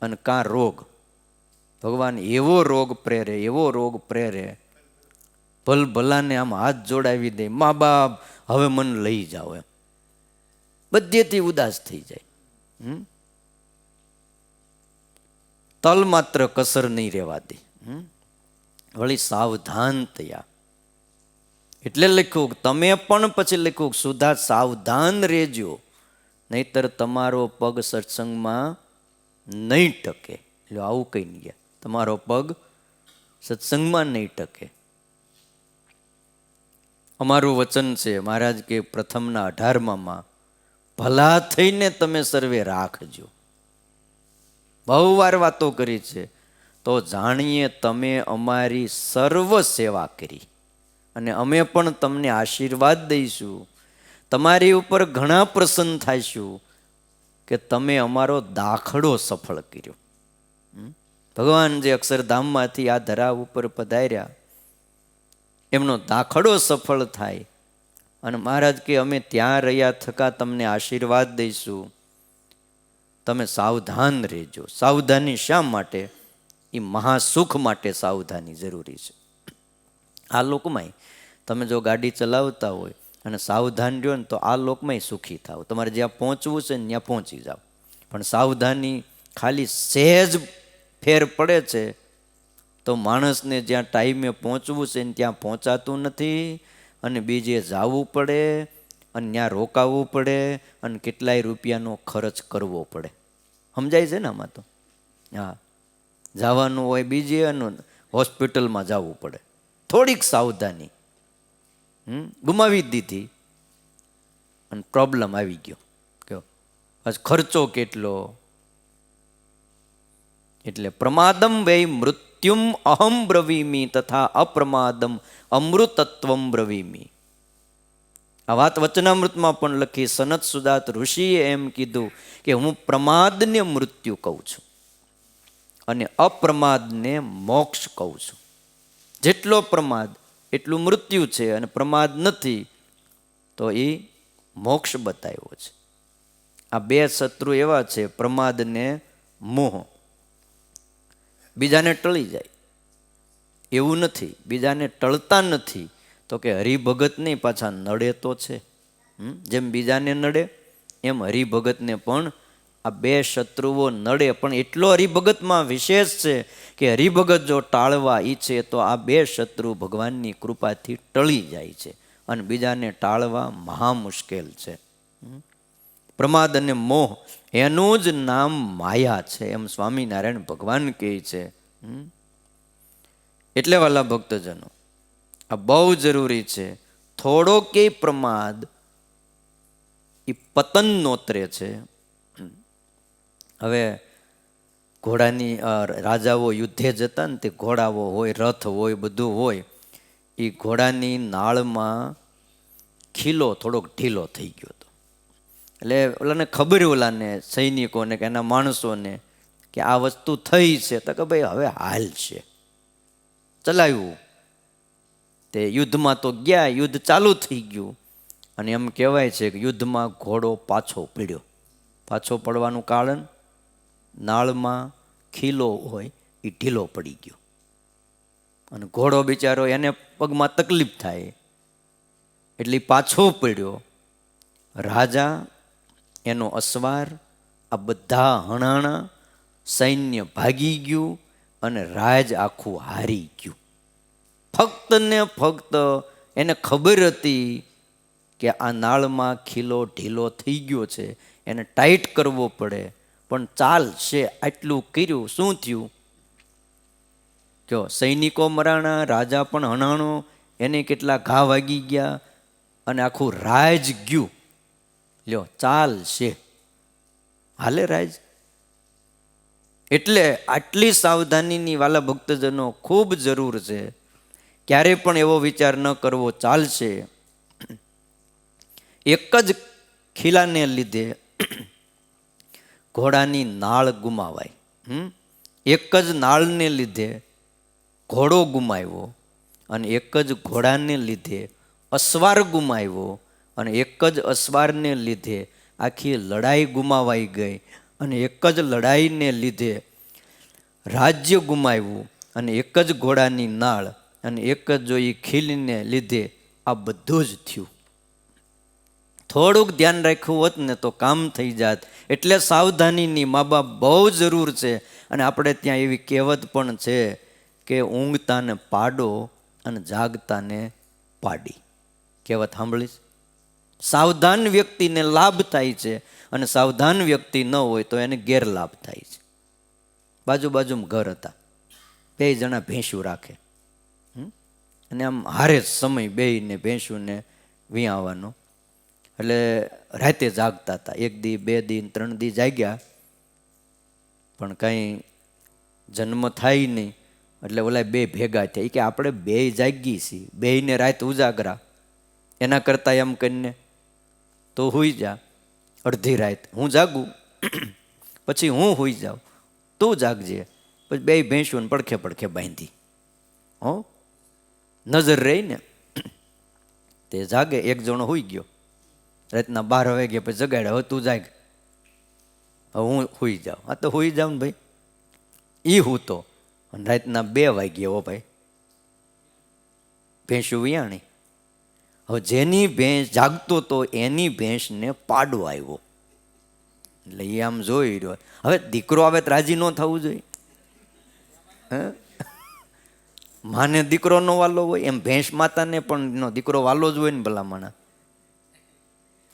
Speaker 1: અને કાં રોગ, ભગવાન એવો રોગ પ્રેરે એવો રોગ પ્રેરે ભલભલાને આમ હાથ જોડાવી દે, મા બાપ હવે મને લઈ જાઓ એમ બધેથી ઉદાસ થઈ જાય. તલ માત્ર કસર નહીં રહેવા દે. વળી સાવધાન થયા એટલે લખ્યું તમે પણ પછી લખ્યું સુધા સાવધાન રહેજો નહીતર તમારો પગ સત્સંગમાં નહીં ટકે. એટલે આવું કઈ નહીં ગયા, તમારો પગ સત્સંગમાં નહીં ટકે. અમારું વચન છે મહારાજ કે પ્રથમના 18માં ભલા થઈને તમે સર્વે રાખજો. બહુ વાર વાતો કરી છે તો જાણીએ તમે અમારી સર્વ સેવા કરી અને અમે પણ તમને આશીર્વાદ દઈશું. તમારી ઉપર ઘણા પ્રસન્ન થાઈશું કે તમે અમારો દાખલો સફળ કર્યો. ભગવાન જે અક્ષરધામમાંથી આ ધરા ઉપર પધાર્યા એમનો દાખલો સફળ થાય અને મહારાજ કે અમે ત્યાં રહ્યા થકા તમને આશીર્વાદ દઈશું, તમે સાવધાન રહેજો. સાવધાની શા માટે? એ મહાસુખ માટે સાવધાની જરૂરી છે. આ લોકમાં તમે જો ગાડી ચલાવતા હોય અને સાવધાન રહ્યો ને તો આ લોકમાં સુખી થાવ. તમારે જ્યાં પહોંચવું છે ને ત્યાં પહોંચી જાઓ. પણ સાવધાની ખાલી સહેજ ફેર પડે છે તો માણસને જ્યાં ટાઈમે પહોંચવું છે ને ત્યાં પહોંચાતું નથી અને બીજે જવું પડે અને ત્યાં રોકાવું પડે અને કેટલાય રૂપિયાનો ખર્ચ કરવો પડે. સમજાય છે ને આમાં તો? હા, જવાનું હોય બીજે અને હોસ્પિટલમાં જવું પડે. થોડીક સાવધાની ગુમાવી દીધી અને પ્રોબ્લેમ આવી ગયો. કયો ખર્ચો કેટલો? એટલે પ્રમાદમ વૈ મૃત્યુમ અહમ બ્રવીમી તથા અપ્રમાદમ અમૃતત્વમ બ્રવીમી. આ વાત વચનામૃતમાં પણ લખી. સનત સુદાત ઋષિએ એમ કીધું કે હું પ્રમાદને મૃત્યુ કહું છું અને અપ્રમાદને મોક્ષ કહું છું. જેટલો પ્રમાદ એટલું મૃત્યુ છે, અને પ્રમાદ નથી તો એ મોક્ષ બતાવ્યો છે. આ બે શત્રુ એવા છે, પ્રમાદ ને મોહ. બીજાને ટળી જાય એવું નથી, બીજાને ટળતા નથી, તો કે હરિભગત નહીં, પાછા નડે તો છે. જેમ બીજાને નડે એમ હરિભગતને પણ આ બે શત્રુઓ નડે. પણ એટલો હરિભગતમાં વિશેષ છે કે હરિભગત જો ટાળવા ઈચ્છે તો આ બે શત્રુ ભગવાનની કૃપાથી ટળી જાય છે, અને બીજાને ટાળવા મહા મુશ્કેલ છે. પ્રમાદ અને મોહ એનું જ નામ માયા છે, એમ સ્વામિનારાયણ ભગવાન કહે છે. એટલે વાલા ભક્તજનો, આ બહુ જરૂરી છે. થોડો કે પ્રમાદ એ પતન નોતરે છે. હવે ઘોડાની રાજાઓ યુદ્ધે જતા ને, તે ઘોડાઓ હોય, રથ હોય, બધું હોય, એ ઘોડાની નાળમાં ખીલો થોડોક ઢીલો થઈ ગયો હતો. એટલે ઓલાને ખબર, ઓલાને સૈનિકોને કે એના માણસોને, કે આ વસ્તુ થઈ છે. તો કે ભાઈ હવે હાલ છે, ચલાવ્યું. તે યુદ્ધમાં તો ગયા, યુદ્ધ ચાલુ થઈ ગયું. અને એમ કહેવાય છે કે યુદ્ધમાં ઘોડો પાછો પડ્યો. પાછો પડવાનું કારણ, નાળમાં ખીલો હોય એ ઢીલો પડી ગયો, અને ઘોડો બિચારો, એને પગમાં તકલીફ થાય એટલે પાછો પડ્યો. રાજા, એનો અસવાર, આ બધા હણાણા, સૈન્ય ભાગી ગયું, અને રાજ આખું હારી ગયું. ફક્ત ને ફક્ત એને ખબર હતી કે આ નાળમાં ખીલો ઢીલો થઈ ગયો છે, એને ટાઈટ કરવો પડે, પણ ચાલશે આટલું કર્યું. શું થયું? જો સૈનિકો મરાણા, રાજા પણ હણાણો, એને કેટલા ઘા વાગી ગયા, અને આખું રાજ ગયું. લ્યો, ચાલશે, હાલે રાજ. એટલે આટલી સાવધાનીની વાલા ભક્તજનો ખૂબ જરૂર છે. ક્યારે પણ એવો વિચાર ન કરવો ચાલશે. એક જ ખીલાને લીધે ઘોડાની નાળ ગુમાવાય. એક જ નાળને લીધે ઘોડો ગુમાવ્યો, અને એક જ ઘોડાને લીધે અસવાર ગુમાવ્યો, અને એક જ અસવારને લીધે આખી લડાઈ ગુમાવાઈ ગઈ, અને એક જ લડાઈને લીધે રાજ્ય ગુમાવ્યું, અને એક જ ઘોડાની નાળ, અને એક જ જો એ ખીલને લીધે આ બધું જ થયું. થોડુંક ધ્યાન રાખ્યું હોત ને તો કામ થઈ જાત. એટલે સાવધાનીની મા બાપ બહુ જરૂર છે. અને આપણે ત્યાં એવી કહેવત પણ છે કે ઊંઘતાને પાડો અને જાગતાને પાડી. કહેવત સાંભળીશ. સાવધાન વ્યક્તિને લાભ થાય છે, અને સાવધાન વ્યક્તિ ન હોય તો એને ગેરલાભ થાય છે. બાજુ બાજુમાં ઘર હતા, બે જણા ભેંસું રાખે, અને આમ હારે જ સમય બેયને ભેંસુને વિયાવાનો. એટલે રાતે જાગતા હતા. 1 દી 2 દી 3 દી જાગ્યા, પણ કંઈ જન્મ થાય નહીં. એટલે ઓલા બે ભેગા થયા, કે આપણે બે જાગી છીએ, બેયને રાત ઉજાગરા, એના કરતાં એમ કરીને તો હુઈ જા અડધી રાત, હું જાગું, પછી હું હુઈ જાઉં, તું જાગજે. પછી બે ભેંસું પડખે પડખે બાંધી, હો નજર રહી ને. તે જાગે, એક જણો હુઈ ગયો, રાતના 12 વાગે પછી જગાડ્યા, હવે તું જાગ, હવે હું હુઈ જાઉં. આ તો હુઈ જાઉં ને ભાઈ. એ હૂતો, અને રાતના 2 વાગ્યે, હો ભાઈ, ભેંસું વિયાણી. હવે જેની ભેંસ જાગતો તો એની ભેંસને પાડો આવ્યો. એટલે એ આમ જોઈ રહ્યો. હવે દીકરો આવે તો રાજી ન થવું જોઈએ? માને દીકરો નો વાલો હોય એમ ભેંસ માતાને પણ દીકરો વાલો જ હોય ને ભલામણા.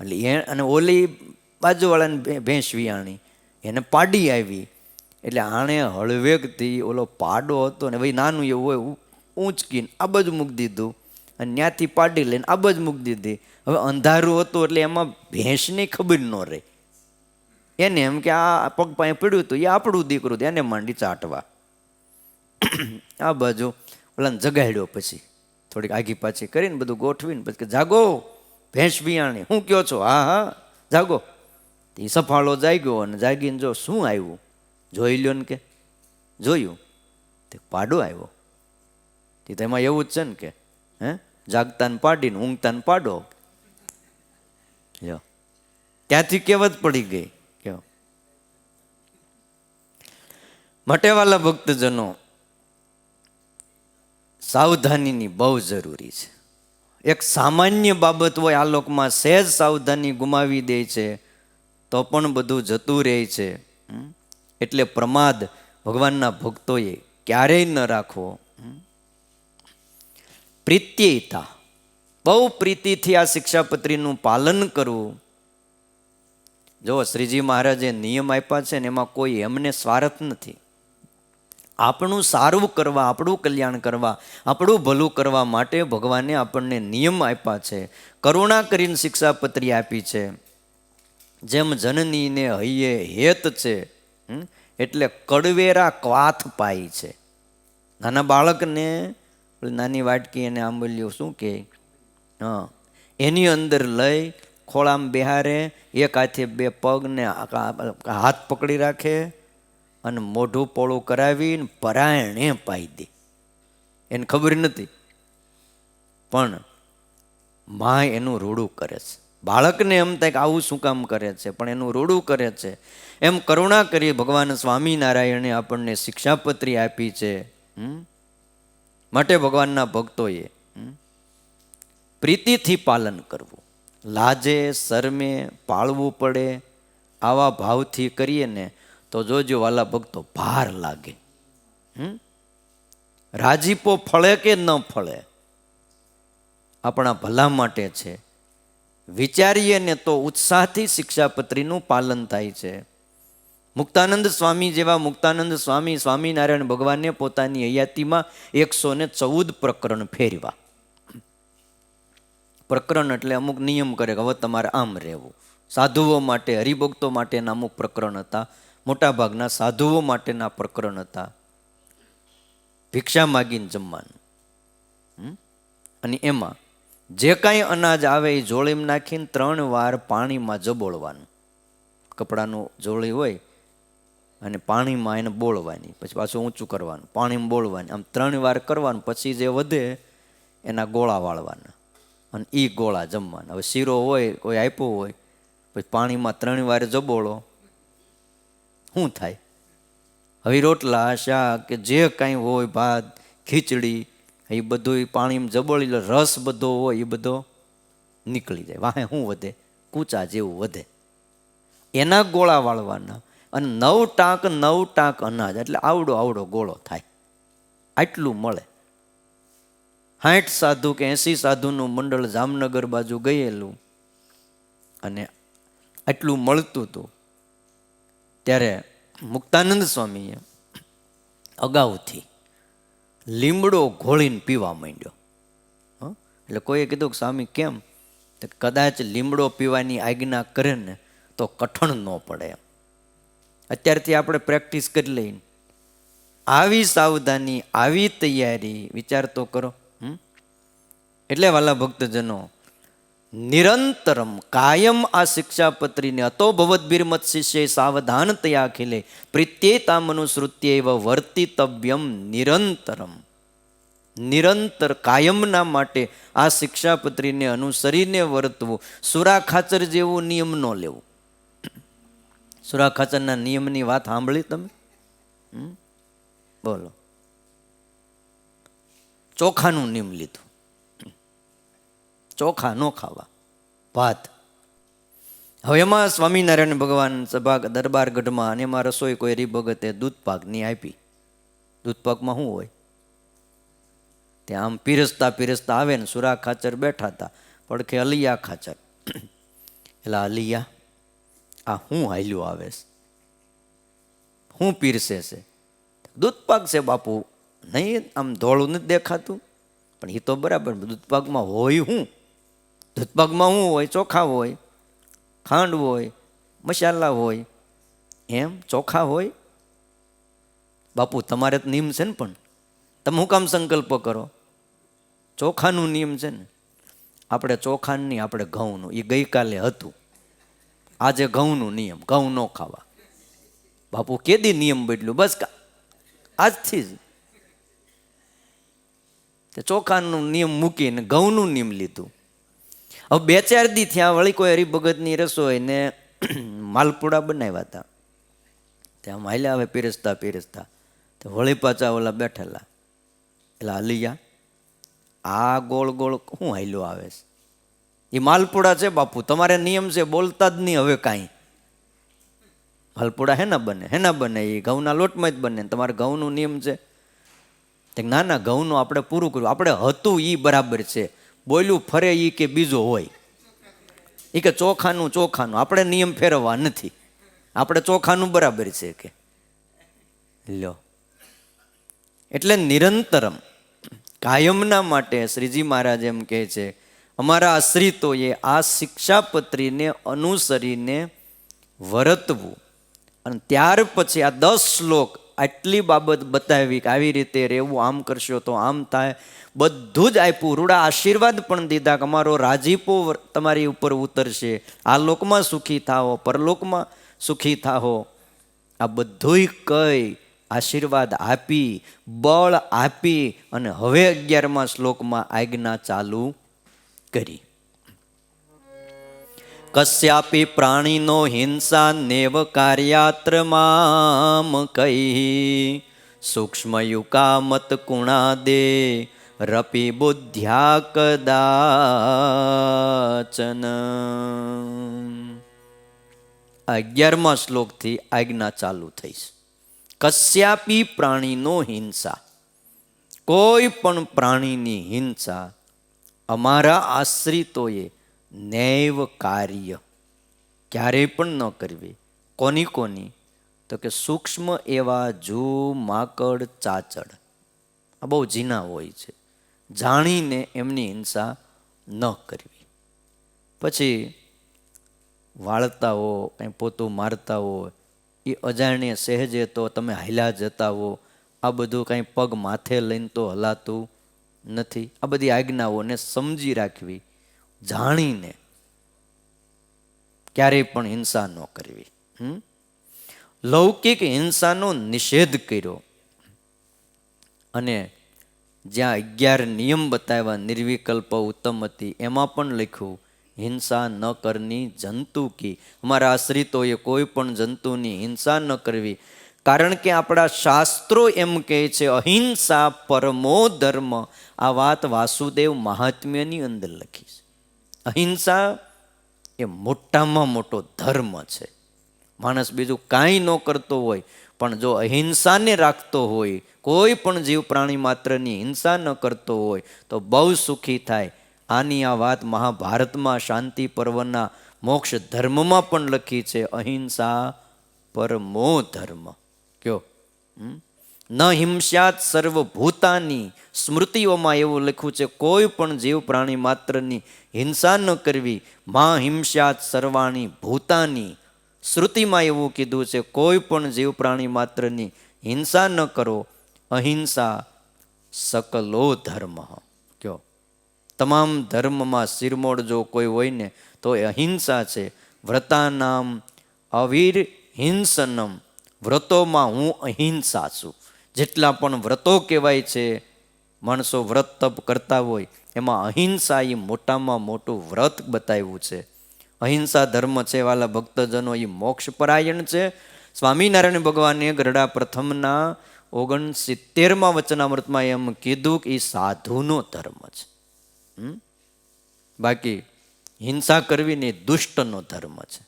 Speaker 1: એટલે અને ઓલી બાજુવાળાને ભેંસ વિયાણી, એને પાડી આવી. એટલે આણે હળવેગથી ઓલો પાડો હતો ને ભાઈ નાનું એવું હોય, ઊંચકીને આ બાજુ મૂકી દીધું, અને ત્યાંથી પાડી લઈને આ બાજુ મૂકી દીધી. હવે અંધારું હતું એટલે એમાં ભેંસની ખબર ન રહે. એને એમ કે આ પગ પાસે પડ્યું હતું, એ આપણું દીકરું, એને માંડી ચાટવા. આ બાજુ ઓલાને જગાડ્યો, પછી થોડીક આગી પાછી કરીને બધું ગોઠવીને પછી કે જાગો, ભેંસ વિયાણી, શું કહો છો? હા હા જાગો. એ સફાળો જાગ્યો, અને જાગીને જો શું આવ્યું જોઈ લ્યો ને. કે જોયું તે પાડો આવ્યો. તેમાં એવું જ છે ને કે હે જાગતા ને પાડીને ઊંઘતા ને પાડો. લ્યો ત્યાંથી કહેવત પડી ગઈ. કયો માટે વાલા ભક્તજનો, સાવધાનીની બહુ જરૂરી છે. એક સામાન્ય બાબત હોય આ લોકમાં સહેજ સાવધાની ગુમાવી દે છે તો પણ બધું જતું રહે છે. એટલે પ્રમાદ ભગવાનના ભક્તોએ ક્યારેય ન રાખવો. પ્રીત્યયતા, બહુ પ્રીતિથી આ શિક્ષાપત્રીનું પાલન કરવું. જો શ્રીજી મહારાજે નિયમ આપ્યા છે ને એમાં કોઈ એમને સ્વાર્થ નથી. આપણું સારું કરવા, આપણું કલ્યાણ કરવા, આપણું ભલું કરવા માટે ભગવાને આપણને નિયમ આપ્યા છે. કરુણા કરીને શિક્ષાપત્રી આપી છે. જેમ જનનીને હૈયે હેત છે એટલે કડવેરા ક્વાથ પાય છે. નાના બાળકને નાની વાટકી એને આંબલ્યું શું કહે, હા, એની અંદર લઈ ખોળામાં બેહારે, એક હાથે બે પગને હાથ પકડી રાખે અને મોઢું પોળું કરાવીને પરાયણે પાઈ દે. એને ખબર નથી પણ માં એનું રૂડું કરે છે. બાળકને એમ થાય કે આવું શું કામ કરે છે, પણ એનું રૂડું કરે છે. એમ કરુણા કરી ભગવાન સ્વામિનારાયણે આપણને શિક્ષાપત્રી આપી છે. માટે ભગવાનના ભક્તોએ પ્રીતિથી પાલન કરવું, લાજે શરમે પાળવું પડે. આવા ભાવથી કરીએ ને તો જોજો વાલા ભક્તો ભાર લાગે. રાજીપો ફળે કે ન ફળે આપણા ભલા માટે છે. વિચારીએ ને તો ઉત્સાહથી શિક્ષાપત્રીનું પાલન થાય છે. મુક્તાનંદ સ્વામી જેવા મુક્તાનંદ સ્વામી સ્વામિનારાયણ ભગવાને પોતાની હયાતીમાં 114 પ્રકરણ ફેરવા. પ્રકરણ એટલે અમુક નિયમ કરે કે હવે તમારે આમ રહેવું. સાધુઓ માટે, હરિભક્તો માટેના અમુક પ્રકરણ હતા. મોટાભાગના સાધુઓ માટેના પ્રકરણ હતા. ભિક્ષા માગીને જમવાનું, અને એમાં જે કાંઈ અનાજ આવે એ જોળીમાં નાખીને 3 વાર પાણીમાં જબોળવાનું. કપડાનું જોળી હોય અને પાણીમાં એને બોળવાની, પછી પાછું ઊંચું કરવાનું, પાણીમાં બોળવાની, આમ 3 વાર કરવાનું. પછી જે વધે એના ગોળા વાળવાના અને એ ગોળા જમવાના. હવે શીરો હોય કોઈ આપ્યો હોય પછી પાણીમાં 3 વાર જબોળો, શું થાય? હવે રોટલા શાક કે જે કાંઈ હોય, ભાત ખીચડી, એ બધું પાણીમાં જબોળી લે, રસ બધો હોય એ બધો નીકળી જાય. વાહે શું વધે? કૂચા જેવું વધે. એના ગોળા વાળવાના અને 9 ટાંક અનાજ એટલે આવડો આવડો ગોળો થાય. આટલું મળે. 60 સાધુ કે 80 સાધુનું મંડળ જામનગર બાજુ ગયેલું અને આટલું મળતું હતું. ત્યારે મુક્તાનંદ સ્વામીએ અગાઉથી લીમડો ઘોળીને પીવા માંડ્યો. એટલે કોઈએ કીધું કે સ્વામી કેમ? તો કદાચ લીમડો પીવાની આજ્ઞા કરે ને તો કઠણ ન પડે એમ. અત્યારથી આપણે પ્રેક્ટિસ કરી લઈને આવી સાવધાની, આવી તૈયારી વિચાર તો કરો. એટલે વાલા ભક્તજનો, નિરંતરમ કાયમ આ શિક્ષાપત્રીને અતો ભવદ્ભિર્મત શિષ્ય સાવધાન તયા ખિલે પ્રીત્યેતા મનુસૃત્યૈવ વર્તિતવ્યમ નિરંતરમ. નિરંતર કાયમના માટે આ શિક્ષાપત્રીને અનુસરીને વર્તવું. સુરા ખાચર જેવું નિયમ ન લેવું. સુરા ખાચરના નિયમની વાત સાંભળી તમે? બોલો. ચોખાનું નિયમ લીધું. ચોખા ન ખાવા, ભાત. હવે એમાં સ્વામિનારાયણ ભગવાન સભા દરબાર ગઢમાં અને એમાં રસોઈ કોઈ હરિભગતે દૂધપાકની આપી. દૂધપાકમાં શું હોય? ત્યાં આમ પીરસતા પીરસતા આવે ને સુરા ખાચર બેઠા હતા, પડખે અલિયા ખાચર. એટલે અલિયા આ શું હાલ્યું આવે છે? શું પીરસે છે? દૂધપાક છે બાપુ. નહીં, આમ ધોળું નથી દેખાતું, પણ એ તો બરાબર. દૂધપાકમાં હોય શું? દૂધપાકમાં શું હોય? ચોખા હોય, ખાંડ હોય, મસાલા હોય. એમ ચોખા હોય? બાપુ તમારે તો નિયમ છે ને, પણ તમે શું કામ સંકલ્પ કરો? ચોખાનું નિયમ છે ને. આપણે ચોખાનું નહીં, આપણે ઘઉંનું. એ ગઈકાલે હતું, આજે ઘઉંનું નિયમ. ઘઉં ન ખાવા. બાપુ કેદી નિયમ બદલ્યું? બસ આજથી જ તે ચોખાનો નિયમ મૂકીને ઘઉંનું નિયમ લીધું. હવે 2-4 દી થયા વળી કોઈ હરિભગતની રસોઈ ને માલપુડા બનાવ્યા હતા. ત્યાં હાલ્યા હવે પીરસતા પીરસતા તો વળી પાછા ઓલા બેઠેલા એટલે હાલિયા આ ગોળ ગોળ શું હાલ્યો આવે છે? એ માલપુડા છે બાપુ, તમારે નિયમ છે બોલતા જ નહીં હવે કાંઈ. માલપુડા હેના બને? એ ઘઉંના લોટમાં જ બને. તમારે ઘઉંનું નિયમ છે? ના ના, ઘઉંનું આપણે પૂરું કર્યું. આપણે હતું એ બરાબર છે, બોલ્યું ફરે એ કે બીજો હોય. એ કે ચોખાનું આપણે નિયમ ફેરવવા નથી, આપણે ચોખાનું બરાબર છે કે લ્યો. એટલે નિરંતરમ કાયમના માટે શ્રીજી મહારાજ એમ કહે છે અમારા આશ્રિતોએ આ શિક્ષાપત્રીને અનુસરીને વર્તવું. અને ત્યાર પછી આ 10 શ્લોક આટલી બાબત બતાવી કે આવી રીતે રહેવું, આમ કરશો તો આમ થાય, બધું જ આપ્યું. રૂડા આશીર્વાદ પણ દીધા કે અમારો રાજીપો તમારી ઉપર ઉતરશે, આ લોકમાં સુખી થાઓ, પરલોકમાં સુખી થાઓ. આ બધુંય કઈ આશીર્વાદ આપી, બળ આપી અને હવે 11મા શ્લોકમાં આજ્ઞા ચાલુ કરી. કસ્યાપી પ્રાણીનો હિંસા નેવ કાર્યાત્ર મામ કઈ સૂક્ષ્મયુકા મત કુણાદે રપી બુદ્ધ્યા કદાચન. 11મા શ્લોકથી આજ્ઞા ચાલુ થઈ છે. કસ્યાપી પ્રાણીનો હિંસા, કોઈ પણ પ્રાણીની હિંસા અમારા આશ્રિતોએ નૈવ કાર્ય ક્યારેય પણ ન કરવી. કોની? તો કે સૂક્ષ્મ એવા જૂ, માકડ, ચાચડ, આ બહુ ઝીણા હોય છે, જાણીને એમની હિંસા ન કરવી. પછી વાળતા હો, કંઈ પોતું મારતા હોય, એ અજાણ્ય સહેજે તો તમે હાલ્યા જતા હો, આ બધું કંઈ પગ માથે લઈને તો હલાતું નથી. આ બધી આજ્ઞાઓને સમજી રાખવી, જાણીને ક્યારેય પણ હિંસા ન કરવી. લૌકિક હિંસાનો નિષેધ કર્યો અને જ્યાં 11 નિયમ બતાવ્યા નિર્વિકલ્પ ઉત્તમતી, એમાં પણ લખ્યું હિંસા ન કરની જંતુ કી. અમારા આશ્રિતોએ કોઈ પણ જંતુની હિંસા ન કરવી. કારણ કે આપણા શાસ્ત્રો એમ કહે છે અહિંસા પરમો ધર્મ. આ વાત વાસુદેવ મહાત્મ્યની અંદર લખી છે. અહિંસા એ મોટામાં મોટો ધર્મ છે. માણસ બીજું કાંઈ ન કરતો હોય પણ જો અહિંસાને રાખતો હોય, કોઈ પણ જીવ પ્રાણી માત્રની હિંસા ન કરતો હોય તો બહુ સુખી થાય. આની આ વાત મહાભારતમાં શાંતિ પર્વના મોક્ષ ધર્મમાં પણ લખી છે, અહિંસા પરમો ધર્મ. કયો ન હિંસ્યાત સર્વભૂતાની. સ્મૃતિઓમાં એવું લખ્યું છે કોઈ પણ જીવ પ્રાણી માત્રની હિંસા ન કરવી. મા હિંસ્યાત સર્વાણી ભૂતાની. શ્રુતિમાં એવું કીધું છે કોઈ પણ જીવ પ્રાણી માત્રની હિંસા ન કરો. અહિંસા સકલો ધર્મ. કયો તમામ ધર્મમાં શિરમોડ જો કોઈ હોય ને તો એ અહિંસા છે. વ્રતાનામ અવીર હિંસનમ. વ્રતોમાં હું અહિંસા છું. જેટલા પણ વ્રતો કહેવાય છે, માણસો વ્રત તપ કરતા હોય, એમાં અહિંસા એ મોટામાં મોટું વ્રત બતાવ્યું છે. અહિંસા ધર્મ છે વાલા ભક્તજનો, એ મોક્ષપરાયણ છે. સ્વામિનારાયણ ભગવાને ગરડા પ્રથમના 69મા વચનામૃતમાં એમ કીધું કે એ સાધુનો ધર્મ છે. બાકી હિંસા કરવી ને દુષ્ટનો ધર્મ છે.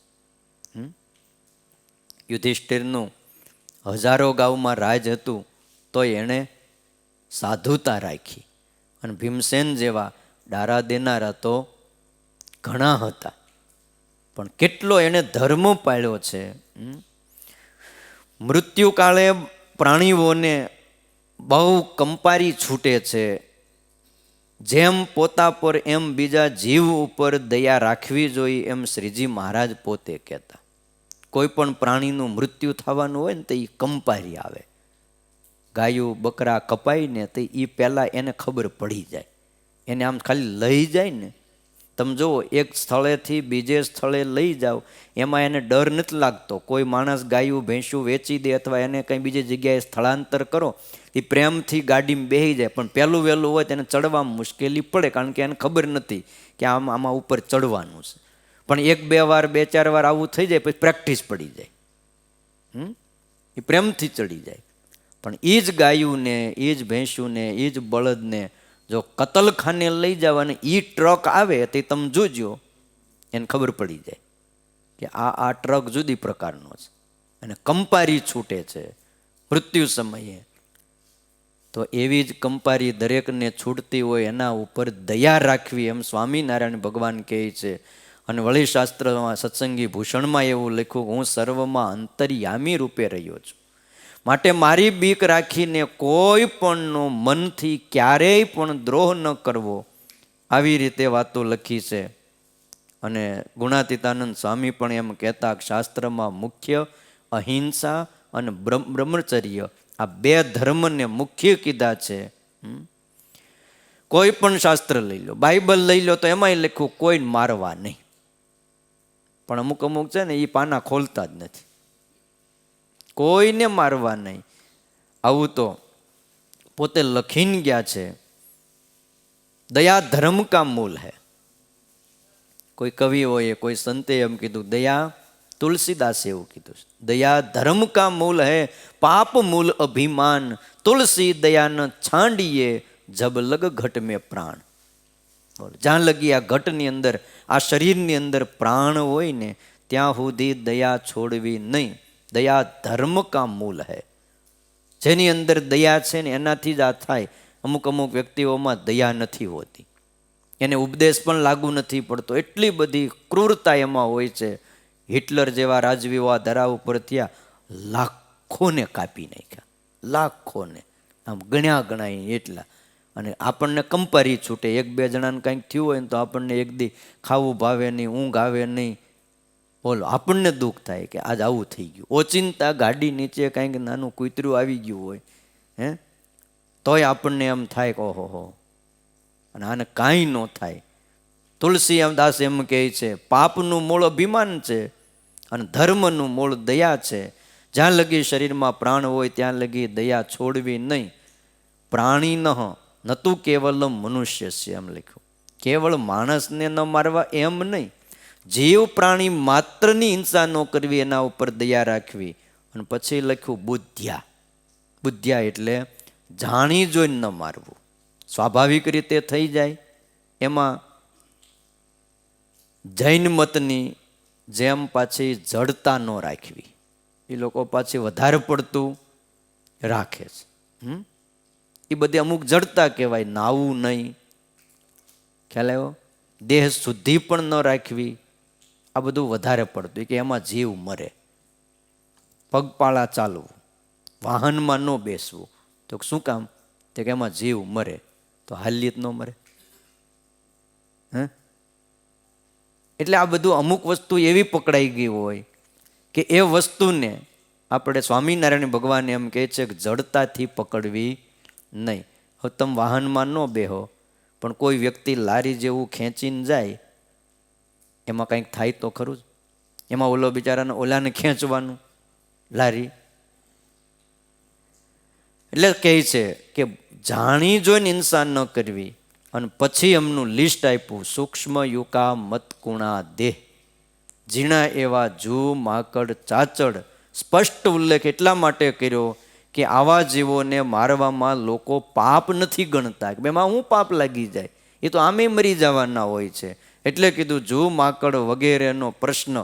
Speaker 1: યુધિષ્ઠિરનું 1000 ગામમાં રાજ હતું તો એણે સાધુતા રાખી. અને ભીમસેન જેવા ડારા દેનારા તો ઘણા હતા, પણ કેટલો એણે ધર્મ પાળ્યો છે. મૃત્યુકાળે પ્રાણીઓને બહુ કંપારી છૂટે છે. જેમ પોતા પર એમ બીજા જીવ ઉપર દયા રાખવી જોઈએ, એમ શ્રીજી મહારાજ પોતે કહેતા. કોઈ પણ પ્રાણીનું મૃત્યુ થવાનું હોય ને તો એ કંપારી આવે. ગાયું બકરા કપાય ને તો એ પહેલાં એને ખબર પડી જાય. એને આમ ખાલી લઈ જાય ને તમે જુઓ, એક સ્થળેથી બીજે સ્થળે લઈ જાઓ એમાં એને ડર નથી લાગતો. કોઈ માણસ ગાયું ભેંસું વેચી દે અથવા એને કંઈ બીજી જગ્યાએ સ્થળાંતર કરો, એ પ્રેમથી ગાડીમાં બેસી જાય, પણ પહેલું વહેલું હોય તેને ચડવામાં મુશ્કેલી પડે, કારણ કે એને ખબર નથી કે આમાં ઉપર ચડવાનું છે. પણ 1-2 વાર 2-4 વાર આવું થઈ જાય પછી પ્રેક્ટિસ પડી જાય, એ પ્રેમથી ચડી જાય. પણ એ જ ગાયુંને, એ જ ભેંસુને, એ જ બળદને જો કતલખાને લઈ જાવ અને એ ટ્રક આવે તો તમે જોજો, એને ખબર પડી જાય કે આ ટ્રક જુદી પ્રકારનો છે અને કંપારી છૂટે છે મૃત્યુ સમયે. તો એવી જ કંપારી દરેકને છૂટતી હોય, એના ઉપર દયા રાખવી, એમ સ્વામિનારાયણ ભગવાન કહે છે. અને વળી શાસ્ત્રમાં સત્સંગી ભૂષણમાં એવું લખ્યું, હું સર્વમાં અંતર્યામી રૂપે રહ્યો છું, માટે મારી બીક રાખીને કોઈ પણનો મનથી ક્યારેય પણ દ્રોહ ન કરવો. આવી રીતે વાતો લખી છે. અને ગુણાતીતાનંદ સ્વામી પણ એમ કહેતા, શાસ્ત્રમાં મુખ્ય અહિંસા અને બ્રહ્મચર્ય, આ 2 ધર્મને મુખ્ય કીધા છે. કોઈ પણ શાસ્ત્ર લઈ લો, બાઇબલ લઈ લો, તો એમાંય લખ્યું કોઈને મારવા નહીં. પણ અમુક છે ને, એ પાના ખોલતા જ નથી, કોઈને મારવા નહીં. આવું તો પોતે લખીને ગયા છે. દયા ધર્મ કા મૂલ હૈ. કોઈ કવિઓએ, કોઈ સંતે એમ કીધું, દયા, તુલસીદાસે એવું કીધું, દયા ધર્મ કા મૂલ હૈ, પાપ મૂલ અભિમાન, તુલસી દયા ન છાંડીએ, જબ લગ ઘટ મેં પ્રાણ. જ્યાં લગી આ ઘટની અંદર, આ શરીરની અંદર પ્રાણ હોય ને, ત્યાં સુધી દયા છોડવી નહીં. દયા ધર્મ કા મૂલ હૈ. જેની અંદર દયા છે ને એનાથી જ આ થાય. અમુક વ્યક્તિઓમાં દયા નથી હોતી, એને ઉપદેશ પણ લાગુ નથી પડતો, એટલી બધી ક્રૂરતા એમાં હોય છે. હિટલર જેવા રાજવીઓ આ ધરા ઉપર થયા, લાખોને કાપી નાખ્યા, લાખોને, આમ ગણાય એટલા. અને આપણને કંપારી છૂટે, 1-2 જણાને કંઈક થયું હોય ને તો આપણને એક દી ખાવું ભાવે નહીં, ઊંઘ આવે નહીં. બોલો, આપણને દુઃખ થાય કે આજ આવું થઈ ગયું. ઓચિંતા ગાડી નીચે કંઈક નાનું કૂતરું આવી ગયું હોય, તોય આપણને એમ થાય કે ઓહો, અને આને કાંઈ ન થાય. તુલસી દાસ એમ કહે છે, પાપનું મૂળ અભિમાન છે અને ધર્મનું મૂળ દયા છે. જ્યાં લગી શરીરમાં પ્રાણ હોય ત્યાં લગી દયા છોડવી નહીં. પ્રાણી નતું કેવલમ મનુષ્ય છે, એમ લખ્યું. કેવળ માણસને ન મારવા એમ નહીં, જીવ પ્રાણી માત્રની હિંસા ન કરવી, એના ઉપર દયા રાખવી. અને પછી લખ્યું બુદ્ધ્યા. બુદ્ધ્યા એટલે જાણી જોઈને ન મારવું, સ્વાભાવિક રીતે થઈ જાય. એમાં જૈન મતની જેમ પાછી જડતા ન રાખવી, એ લોકો પાછી વધારે પડતું રાખે છે. એ બધી અમુક જડતા કહેવાય. નાવું નહીં, ખ્યાલ આવ્યો? દેહ શુદ્ધિ પણ ન રાખવી, આ બધું વધારે પડતું, કે એમાં જીવ મરે. પગપાળા ચાલવું, વાહનમાં ન બેસવું, તો શું કામ? તો કે એમાં જીવ મરે. તો હાલ્ય જ ન મરે. એટલે આ બધું અમુક વસ્તુ એવી પકડાઈ ગઈ હોય કે એ વસ્તુને આપણે સ્વામિનારાયણ ભગવાન એમ કહે છે કે જડતાથી પકડવી નહીં. હવે તમે વાહનમાં ન બેહો, પણ કોઈ વ્યક્તિ લારી જેવું ખેંચીને જાય, એમાં કંઈક થાય તો ખરું જ. એમાં ઓલો બિચારાને ઓલાને ખેંચવાનું લારી. એટલે કહે છે કે જાણી જોઈને હિંસા ન કરવી. અને પછી એમનું લિસ્ટ આપ્યું, સૂક્ષ્મ યુકા મતકુણા દેહ, ઝીણા એવા જૂ માકડ ચાચડ. સ્પષ્ટ ઉલ્લેખ એટલા માટે કર્યો કે આવા જીવોને મારવામાં લોકો પાપ નથી ગણતા, કે એમાં હું પાપ લાગી જાય, એ તો આમે મરી જવાના હોય છે. એટલે કીધું જૂ માકડ વગેરેનો પ્રશ્ન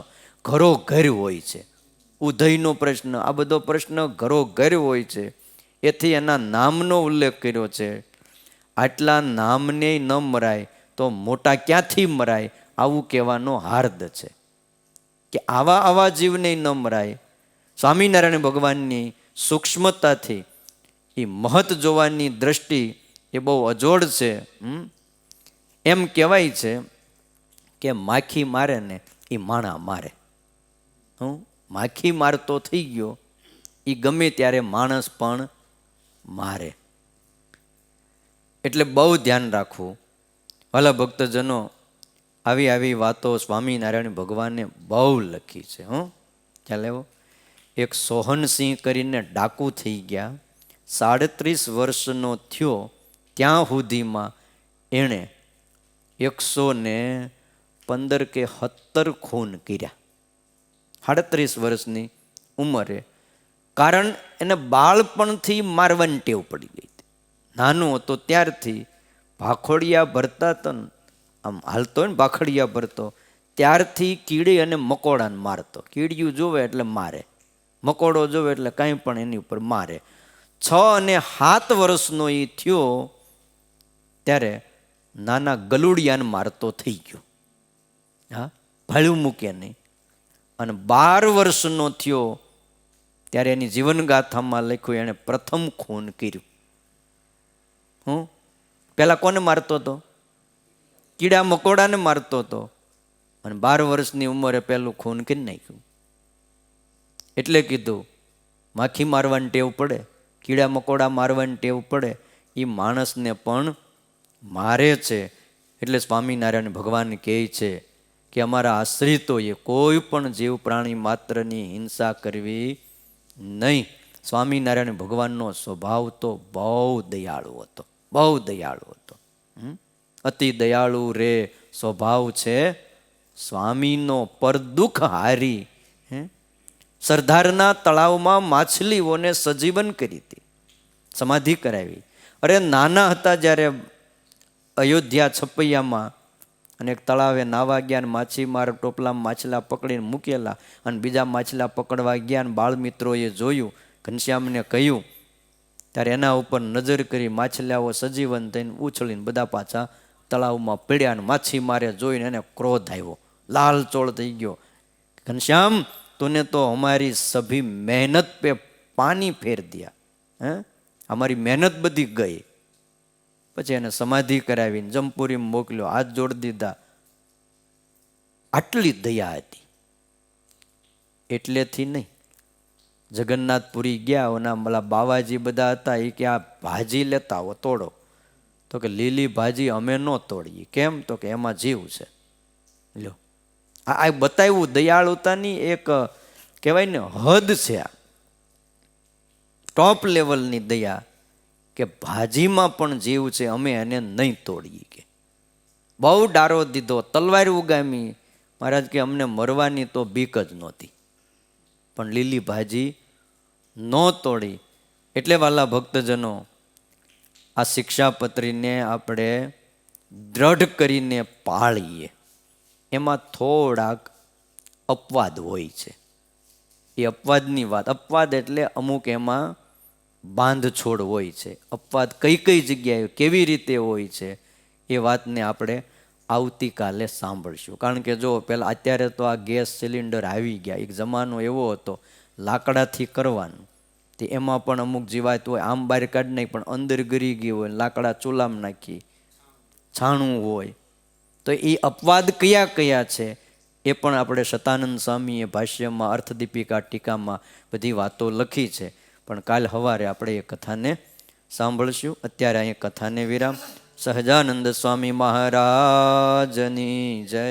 Speaker 1: ઘરોઘર હોય છે. ઉધઈનો પ્રશ્ન, આ બધો પ્રશ્ન ઘરોઘર હોય છે. એથી એના નામનો ઉલ્લેખ કર્યો છે. આટલા નામને ન મરાય તો મોટા ક્યાંથી મરાય, આવું કહેવાનો હાર્દ છે. કે આવા જીવને ન મરાય. સ્વામિનારાયણ ભગવાનની સૂક્ષ્મતાથી એ મહત જોવાની દ્રષ્ટિ એ બહુ અજોડ છે. એમ કહેવાય છે કે માખી મારે ને એ માણા મારે. માખી મારતો થઈ ગયો, એ ગમે ત્યારે માણસ પણ મારે. એટલે બહુ ધ્યાન રાખવું. ભલા ભક્તજનો, આવી આવી વાતો સ્વામિનારાયણ ભગવાને બહુ લખી છે. ચાલે એવો એક સોહનસિંહ કરીને ડાકુ થઈ ગયા, 37 વર્ષનો થયો ત્યાં સુધીમાં એણે 115 કે 17 ખૂન કર્યા, 37 વર્ષની ઉંમરે. કારણ એને બાળપણથી મારવાની ટેવ પડી ગઈ હતી. નાનો હતો ત્યારથી ભાખોડિયા ભરતા તો આમ હાલતો હોય ને ભાખડિયા ભરતો, ત્યારથી કીડી અને મકોડાને મારતો. કીડિયું જોવે એટલે મારે, મકોડો જોવે એટલે કાંઈ પણ એની ઉપર મારે. 6 અને 7 વર્ષનો એ થયો ત્યારે નાના ગલુડિયાને મારતો થઈ ગયો. હા, ભાળ્યું મૂકે નહીં. અને 12 વર્ષનો થયો ત્યારે એની જીવનગાથામાં લખ્યું એણે પ્રથમ ખૂન કર્યું. પેલા કોને મારતો હતો? કીડા મકોડાને મારતો હતો. અને 12 વર્ષની ઉંમરે પહેલું ખૂન કરી નાખ્યું. એટલે કીધું માખી મારવાની ટેવ પડે, કીડા મકોડા મારવાની ટેવ પડે, એ માણસને પણ મારે છે. એટલે સ્વામિનારાયણ ભગવાન કહે છે કે અમારા આશ્રિતોએ કોઈ પણ જીવ પ્રાણી માત્રની હિંસા કરવી નહીં. સ્વામિનારાયણ ભગવાનનો સ્વભાવ તો બહુ દયાળુ હતો, બહુ દયાળુ હતો. અતિ દયાળુ રે સ્વભાવ છે સ્વામીનો, પર દુઃખ હારી. સરદારના તળાવમાં માછલીઓને સજીવન કરી હતી, સમાધિ કરાવી. અરે નાના હતા જ્યારે અયોધ્યા છપૈયામાં અને એક તળાવે નાવા ગયા ને માછીમાર ટોપલામાં માછલા પકડીને મૂકેલા અને બીજા માછલા પકડવા ગયા ને બાળમિત્રોએ જોયું, ઘનશ્યામને કહ્યું, ત્યારે એના ઉપર નજર કરી માછલાઓ સજીવન થઈને ઉછળીને બધા પાછા તળાવમાં પડ્યા. અને માછીમારે જોઈને એને ક્રોધ આવ્યો, લાલ ચોળ થઈ ગયો. ઘનશ્યામ તूने तो हमारी सभी मेहनत पे पानी फेर दिया, हमारी मेहनत बधी गई. પછી એને સમાધિ કરાવીને જમપુરી મોકલ્યો, હાથ જોડી દીધા. આટલી દયા હતી. એટલેથી નહીં, જગન્નાથપુરી ગયા, ઓના મલા બાવાજી બધા હતા, એ કે આ ભાજી લેતા આવો તોડો. તો કે લીલી ભાજી અમે ન તોડીએ. કેમ? તો કે એમાં જીવ છે. લ્યો, આ બતાવ્યું દયાળુતાની એક કહેવાય ને હદ છે, ટોપ લેવલની દયા, કે ભાજીમાં પણ જીવ છે, અમે એને નહીં તોડીએ. કે બહુ ડારો દીધો, તલવાર ઉગામી. મહારાજ કે અમને મરવાની તો બીક જ નહોતી, પણ લીલી ભાજી ન તોડી. એટલે વાલા ભક્તજનો, આ શિક્ષાપત્રીને આપણે દ્રઢ કરીને પાળીએ. એમાં થોડાક અપવાદ હોય છે. એ અપવાદની વાત, અપવાદ એટલે અમુક એમાં બાંધછોડ હોય છે. અપવાદ કઈ કઈ જગ્યાએ કેવી રીતે હોય છે એ વાતને આપણે આવતીકાલે સાંભળશું. કારણ કે જો પહેલાં અત્યારે તો આ ગેસ સિલિન્ડર આવી ગયા, એક જમાનો એવો હતો લાકડાથી કરવાનું, તે એમાં પણ અમુક જીવાત હોય, આમ બહાર કાઢ નહીં પણ અંદર ગરી ગઈ હોય, લાકડા ચૂલામાં નાખી, છાણું હોય. તો એ અપવાદ કયા કયા છે એ પણ આપણે શતાનંદ સ્વામીએ ભાષ્યમાં અર્થદીપિકા ટીકામાં બધી વાતો લખી છે. પણ કાલ સવારે આપણે એ કથાને સાંભળશું. અત્યારે અહીં કથાને વિરામ. સહજાનંદ સ્વામી મહારાજની જય.